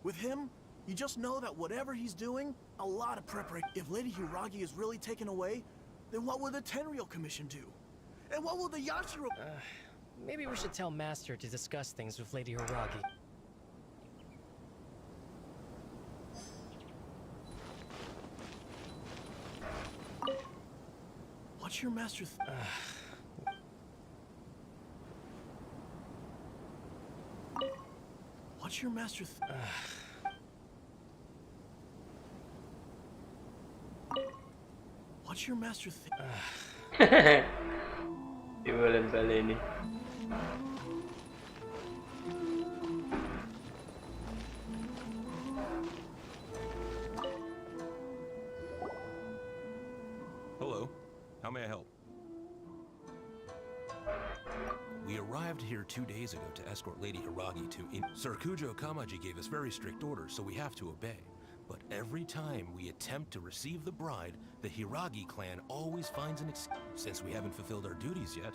With him, you just know that whatever he's doing, a lot of preparation. If Lady Hiragi is really taken away, then what will the Tenryou Commission do? And what will the Yashiro... Maybe we should tell Master to discuss things with Lady Hiragi. What's your master What's your master What's your master Dibalen-baleni. Hello. How may I help? We arrived here 2 days ago to escort Lady Hiragi to In. Sir Kujo Kamaji gave us very strict orders, so we have to obey. But every time we attempt to receive the bride, the Hiragi clan always finds an excuse. Since we haven't fulfilled our duties yet,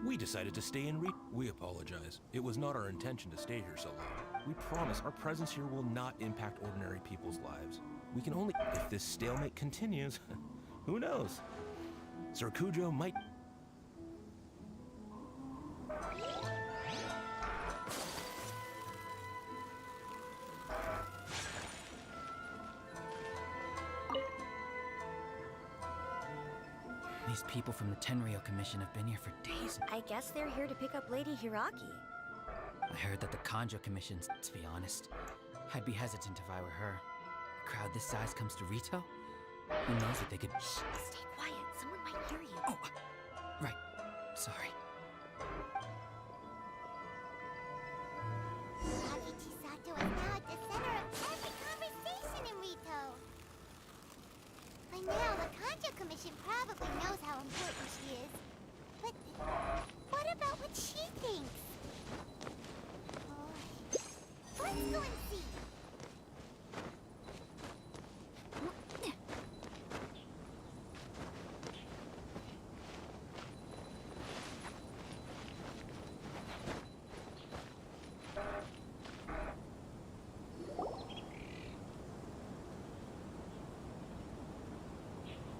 we decided to stay in We apologize. It was not our intention to stay here so long. We promise our presence here will not impact ordinary people's lives. We can only... If this stalemate continues, who knows? Sir Kujo might... people from the Tenryou Commission have been here for days. I guess they're here to pick up Lady Hiragi. I heard that the Kanjo Commission, to be honest, I'd be hesitant if I were her. A crowd this size comes to Rito? Who knows if they could— Shh, stay quiet. Someone might hear you. Oh, right. Sorry. Hiragi Chisato is now at the center of every conversation in Rito. By now, the Kanjo Commission probably knows how important she is. But what about what she thinks? Oh, let's go and see.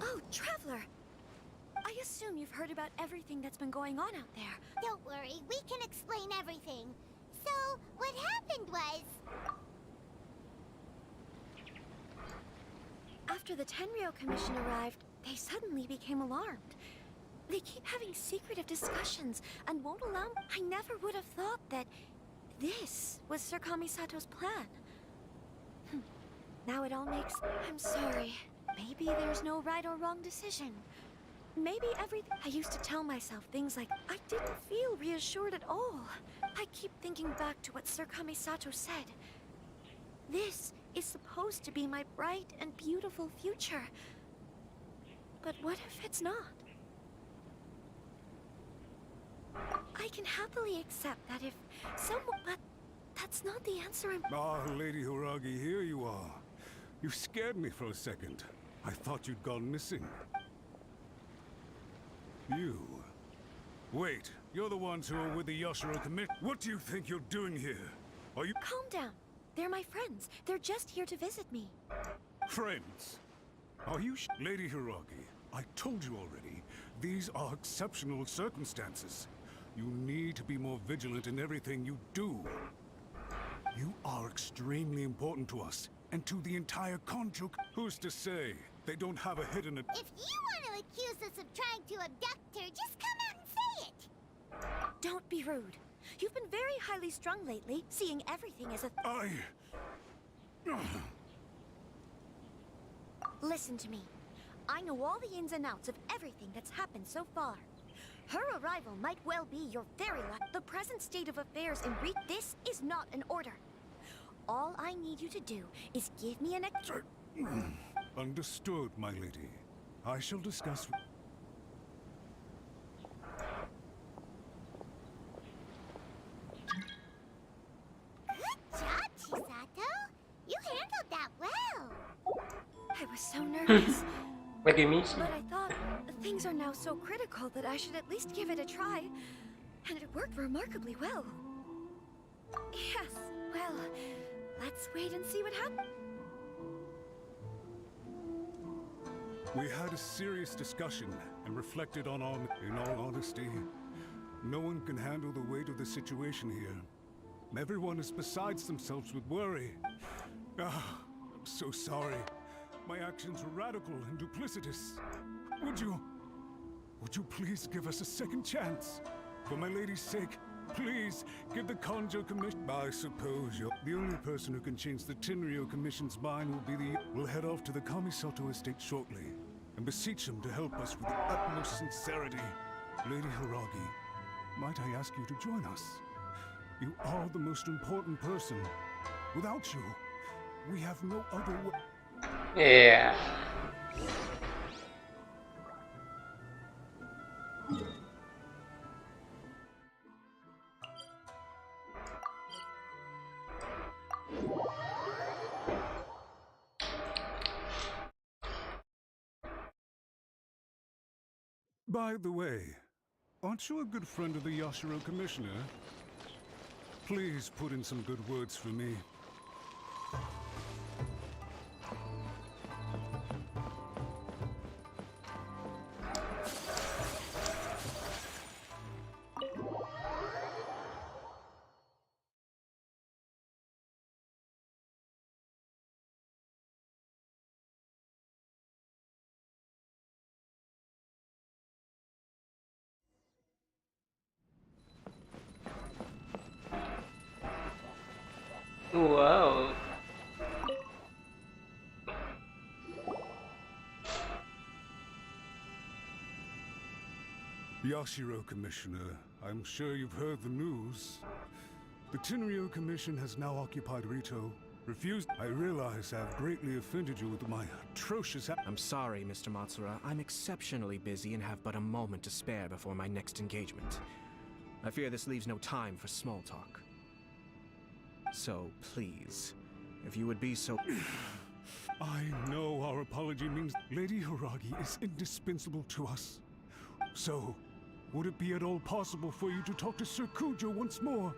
Oh, Traveler! I assume you've heard about everything that's been going on out there. Don't worry, we can explain everything. So, what happened was... After the Tenryou Commission arrived, they suddenly became alarmed. They keep having secretive discussions and won't allow— I never would have thought that this was Sir Kamisato's plan. Now it all makes— I'm sorry. Maybe there's no right or wrong decision. Maybe everything— I used to tell myself things like, I didn't feel reassured at all. I keep thinking back to what Sir Kamisato said. This is supposed to be my bright and beautiful future. But what if it's not? I can happily accept that if someone— but that's not the answer I'm— Ah, Lady Hiragi, here you are. You scared me for a second. I thought you'd gone missing. You... Wait, you're the ones who are with the Yashiro Commit. What do you think you're doing here? Are you— Calm down. They're my friends. They're just here to visit me. friends? Are you Lady Hiragi, I told you already, these are exceptional circumstances. You need to be more vigilant in everything you do. You are extremely important to us, and to the entire Kanjo. Who's to say they don't have a hidden— If you want to accuse us of trying to abduct her, just come out and say it! Don't be rude. You've been very highly strung lately, seeing everything as a— Listen to me. I know all the ins and outs of everything that's happened so far. Her arrival might well be your very luck. The present state of affairs in this is not an order. All I need you to do is give me an extra— Understood, my lady. I shall discuss— Good job, Chisato! You handled that well! I was so nervous. Lagi misi. But I thought things are now so critical that I should at least give it a try. And it worked remarkably well. Yes, well, let's wait and see what happens. We had a serious discussion and reflected on our— In all honesty, no one can handle the weight of the situation here. Everyone is besides themselves with worry. Ah, I'm so sorry. My actions were radical and duplicitous. Would you please give us a second chance? For my lady's sake, please give the Kanjo Commission— I suppose you're— The only person who can change the Tenryou Commission's mind will be the— We'll head off to the Kamisato estate shortly and beseech him to help us with the utmost sincerity. Lady Hiragi, might I ask you to join us? You are the most important person. Without you, we have no other way. Yeah. By the way, aren't you a good friend of the Yashiro Commissioner? Please put in some good words for me. Wow. Yashiro, Commissioner, I'm sure you've heard the news. The Tenryou Commission has now occupied Rito. Refused. I realize I've greatly offended you with my atrocious I'm sorry, Mr. Matsura. I'm exceptionally busy and have but a moment to spare before my next engagement. I fear this leaves no time for small talk. So, please, if you would be so... I know our apology means Lady Hiragi is indispensable to us. So, would it be at all possible for you to talk to Sir Kujo once more,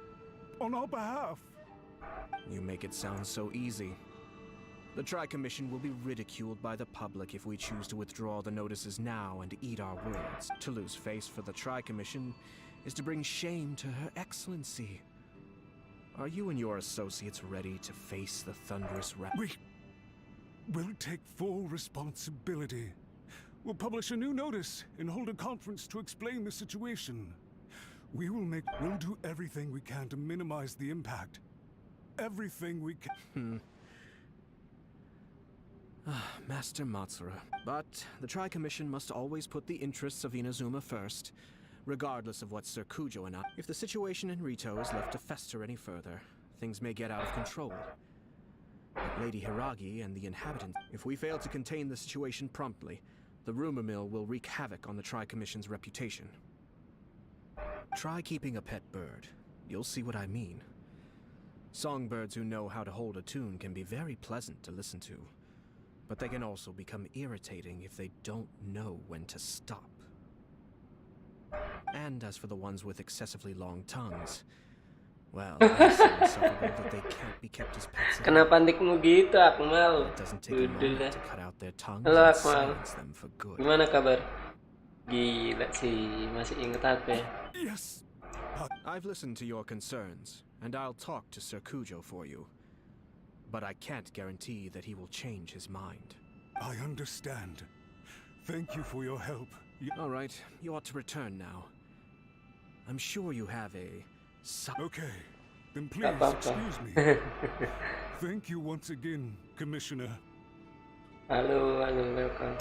on our behalf? You make it sound so easy. The Tri-Commission will be ridiculed by the public if we choose to withdraw the notices now and eat our words. To lose face for the Tri-Commission is to bring shame to Her Excellency. Are you and your associates ready to face the thunderous We'll take full responsibility. We'll publish a new notice and hold a conference to explain the situation. We'll do everything we can to minimize the impact. Everything we can. Master Matsura. But the Tri-Commission must always put the interests of Inazuma first, regardless of what Sir Kujo and I... If the situation in Rito is left to fester any further, things may get out of control. But Lady Hiragi and the inhabitants... If we fail to contain the situation promptly, the rumor mill will wreak havoc on the Tri-Commission's reputation. Try keeping a pet bird. You'll see what I mean. Songbirds who know how to hold a tune can be very pleasant to listen to, but they can also become irritating if they don't know when to stop. And as for the ones with excessively long tongues, well, they're so insufferable that they can't be kept as pets. Kenapa nikmu gitu, Akmal? It doesn't take a moment to cut out their tongues Halo, and Akmal. silence them for good. Gimana kabar? Gila sih, masih inget aku ya. Yes. I've listened to your concerns, and I'll talk to Sir Kujo for you. But I can't guarantee that he will change his mind. I understand. Thank you for your help. All right, you ought to return now. I'm sure you have a... Okay, then please excuse me. Thank you once again, Commissioner. Halo, welcome.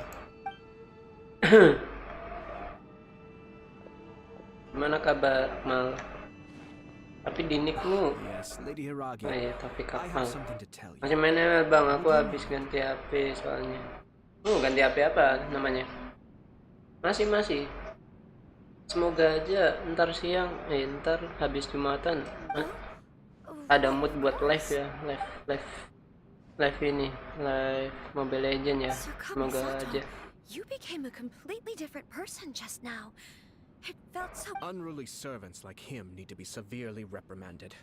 Gimana kabar, Akmal? Tapi di nickmu. Yes, Lady Hiragi. Oh iya, topik I Akmal. have something to tell you. Masih main ML bang, aku habis ganti HP soalnya. Ganti HP apa namanya? Masih. Semoga aja ntar siang, ntar habis Jumatan ada mood buat live ya, live ini, live Mobile Legend ya. Semoga aja. You became a completely different person just now. It felt so... Unruly servants like him need to be severely reprimanded.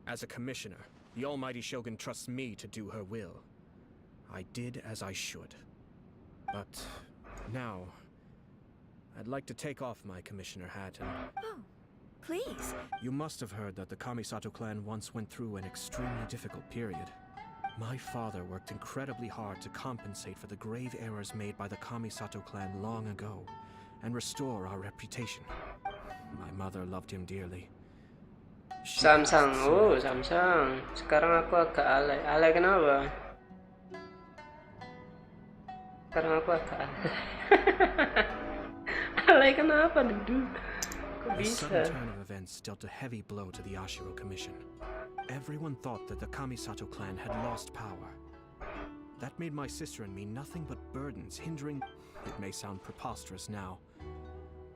As a commissioner, the almighty Shogun trusts me to do her will. I did as I should. But now, I'd like to take off my commissioner hat and... Oh, please. You must have heard that the Kamisato clan once went through an extremely difficult period. My father worked incredibly hard to compensate for the grave errors made by the Kamisato clan long ago, and restore our reputation. My mother loved him dearly. Samsung, Samsung. Sekarang aku agak alay. Alay kenapa? Sekarang aku agak alay. Alay kenapa, dude? Kok The bisa? sudden turn of events dealt a heavy blow to the Ashiro Commission. Everyone thought that the Kamisato clan had lost power. That made my sister and me nothing but burdens, hindering... It may sound preposterous now,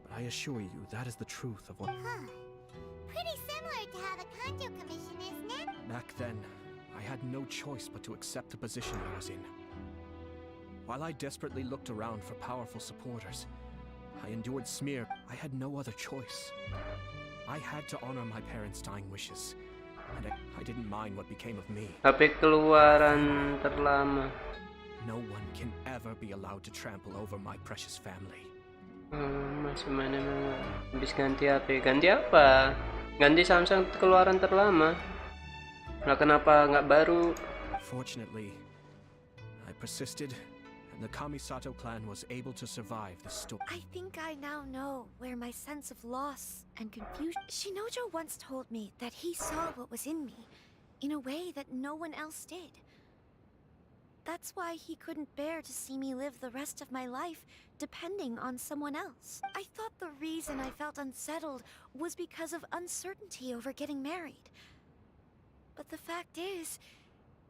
but I assure you that is the truth of what... Pretty similar to how the Kanjo Commission is now. Back then, I had no choice but to accept the position I was in. While I desperately looked around for powerful supporters, I endured smear. I had no other choice. I had to honor my parents' dying wishes, and I didn't mind what became of me. HP keluaran terlama. No one can ever be allowed to trample over my precious family. Masih mana habis ganti HP. Ganti apa? Ganti Samsung keluaran terlama. Nah, kenapa nggak baru? Fortunately, I persisted, and the Kamisato clan was able to survive the storm. I think I now know where my sense of loss and confusion... Shinojo once told me that he saw what was in me, in a way that no one else did. That's why he couldn't bear to see me live the rest of my life depending on someone else. I thought the reason I felt unsettled was because of uncertainty over getting married. But the fact is,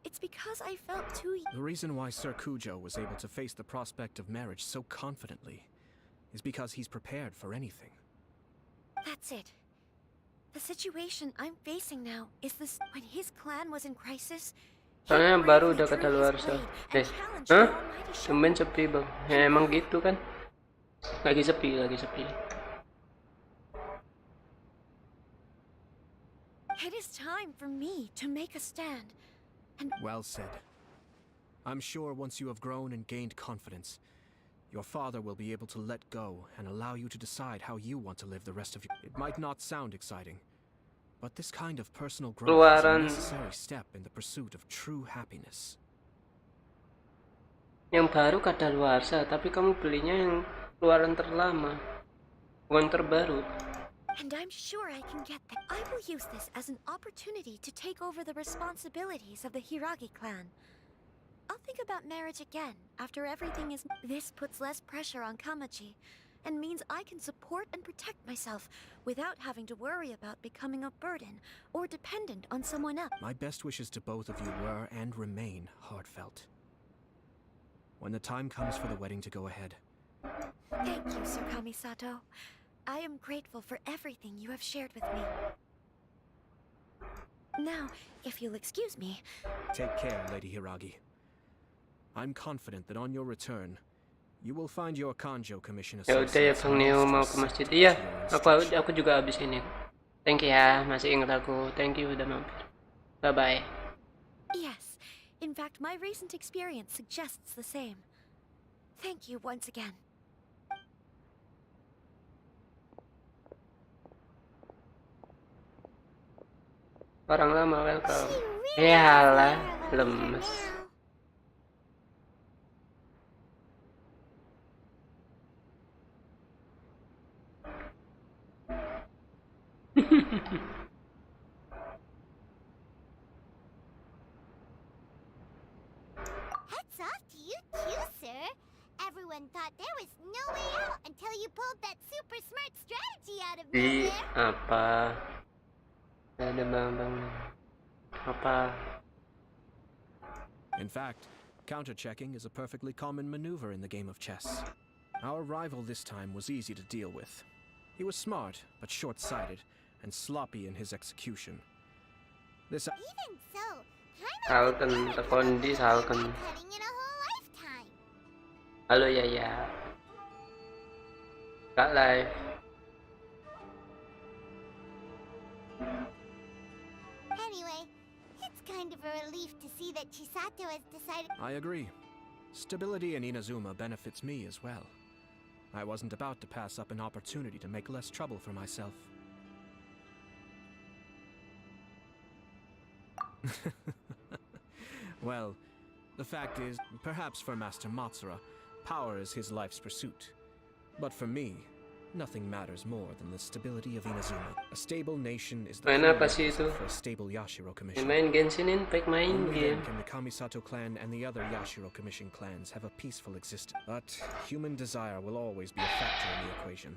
it's because I felt too... The reason why Sir Kujo was able to face the prospect of marriage so confidently is because he's prepared for anything. That's it. The situation I'm facing now is this: when his clan was in crisis, soalnya baru udah kadaluarsa. Hah? Tumben sepi bang. Ya emang gitu kan. Lagi sepi. It is time for me to make a stand. And well said. I'm sure once you have grown and gained confidence, your father will be able to let go and allow you to decide how you want to live the rest of your... It might not sound exciting, but this kind of personal growth is a necessary step in the pursuit of true happiness. Yang baru kadaluarsa, tapi kamu belinya yang keluaran terlama, bukan terbaru. And I'm sure I can get that. I will use this as an opportunity to take over the responsibilities of the Hiragi clan. I'll think about marriage again after everything is... This puts less pressure on Kamaji and means I can support and protect myself without having to worry about becoming a burden or dependent on someone else. My best wishes to both of you were and remain heartfelt. When the time comes for the wedding to go ahead. Thank you, Sir Kamisato. I am grateful for everything you have shared with me. Now, if you'll excuse me... Take care, Lady Hiragi. I'm confident that on your return, you will find your Kanjo Commission Ya udah ya Bang Neo mau ke masjid. Iya, aku juga habis ini. Thank you ya, masih ingat aku. Thank you udah mampir. Bye bye. Yes, in fact, my recent experience suggests the same. Thank you once again. Orang lama welcome. Yalah, lemes. Hats off to you too, sir. Everyone thought there was no way out until you pulled that super smart strategy out of Di nowhere. apa? Ada bang. Apa? In fact, counter-checking is a perfectly common maneuver in the game of chess. Our rival this time was easy to deal with. He was smart, but short-sighted, and sloppy in his execution. This... Even so, Salken, tekondi Salken. cutting in a whole lifetime. Halo ya. Kak live. Anyway, it's kind of a relief to see that Chisato has decided... I agree. Stability in Inazuma benefits me as well. I wasn't about to pass up an opportunity to make less trouble for myself. Well, the fact is, perhaps for Master Matsura, power is his life's pursuit. But for me, nothing matters more than the stability of Inazuma. A stable nation is the Main apa sih prerequisite itu? for a stable Yashiro Commission. Main Genshin Impact main Only game. then can the Kamisato clan and the other Yashiro Commission clans have a peaceful existence. But human desire will always be a factor in the equation.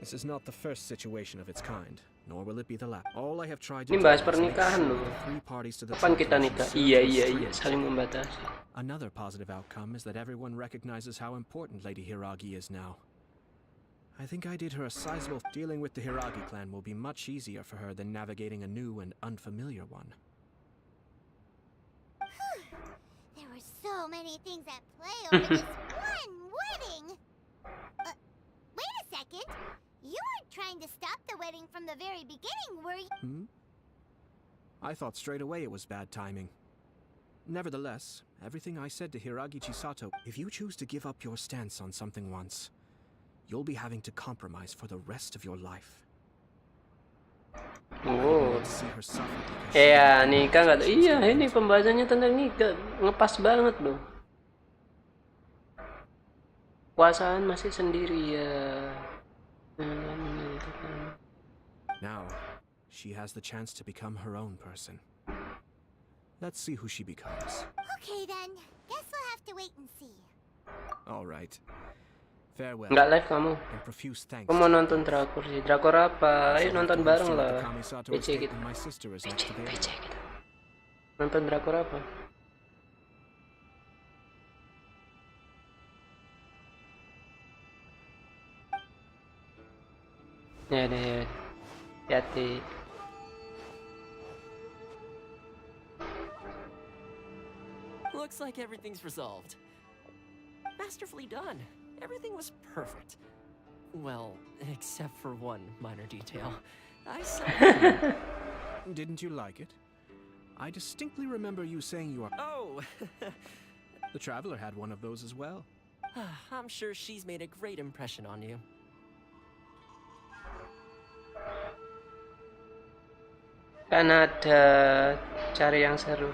This is not the first situation of its kind, nor will it be the last. All I have tried to Ini do bahas is make pernikahan sure loh. the three parties to the Kapan kita transaction nikah? serve Iya, to its saling membatasi. Another positive outcome is that everyone recognizes how important Lady Hiragi is now. I think I did her a sizable... Dealing with the Hiragi clan will be much easier for her than navigating a new and unfamiliar one. There were so many things at play over this one wedding. Wait a second. You weren't trying to stop the wedding from the very beginning, were you? I thought straight away it was bad timing. Nevertheless, everything I said to Hiragi Chisato, if you choose to give up your stance on something once, you'll be having to compromise for the rest of your life. Oh. Ya nikah nggak? Iya, ini pembahasannya tentang nikah, ngepas banget loh. Kuasaan masih sendiri ya. Now, she has the chance to become her own person. Let's see who she becomes. Okay then, guess we'll have to wait and see. All right. Farewell. Nggak live kamu. And profuse thanks. Kamu mau nonton drakor sih. Drakor apa? Ayo nonton bareng lah. PC kita. My sister is next to the PC kita. Nonton drakor apa? Ya deh. Hati-hati. Looks like everything's resolved. Masterfully done. Everything was perfect. Well, except for one minor detail. I saw. Didn't you like it? I distinctly remember you saying you are. Oh! The Traveler had one of those as well. I'm sure she's made a great impression on you. Kan ada cari yang seru.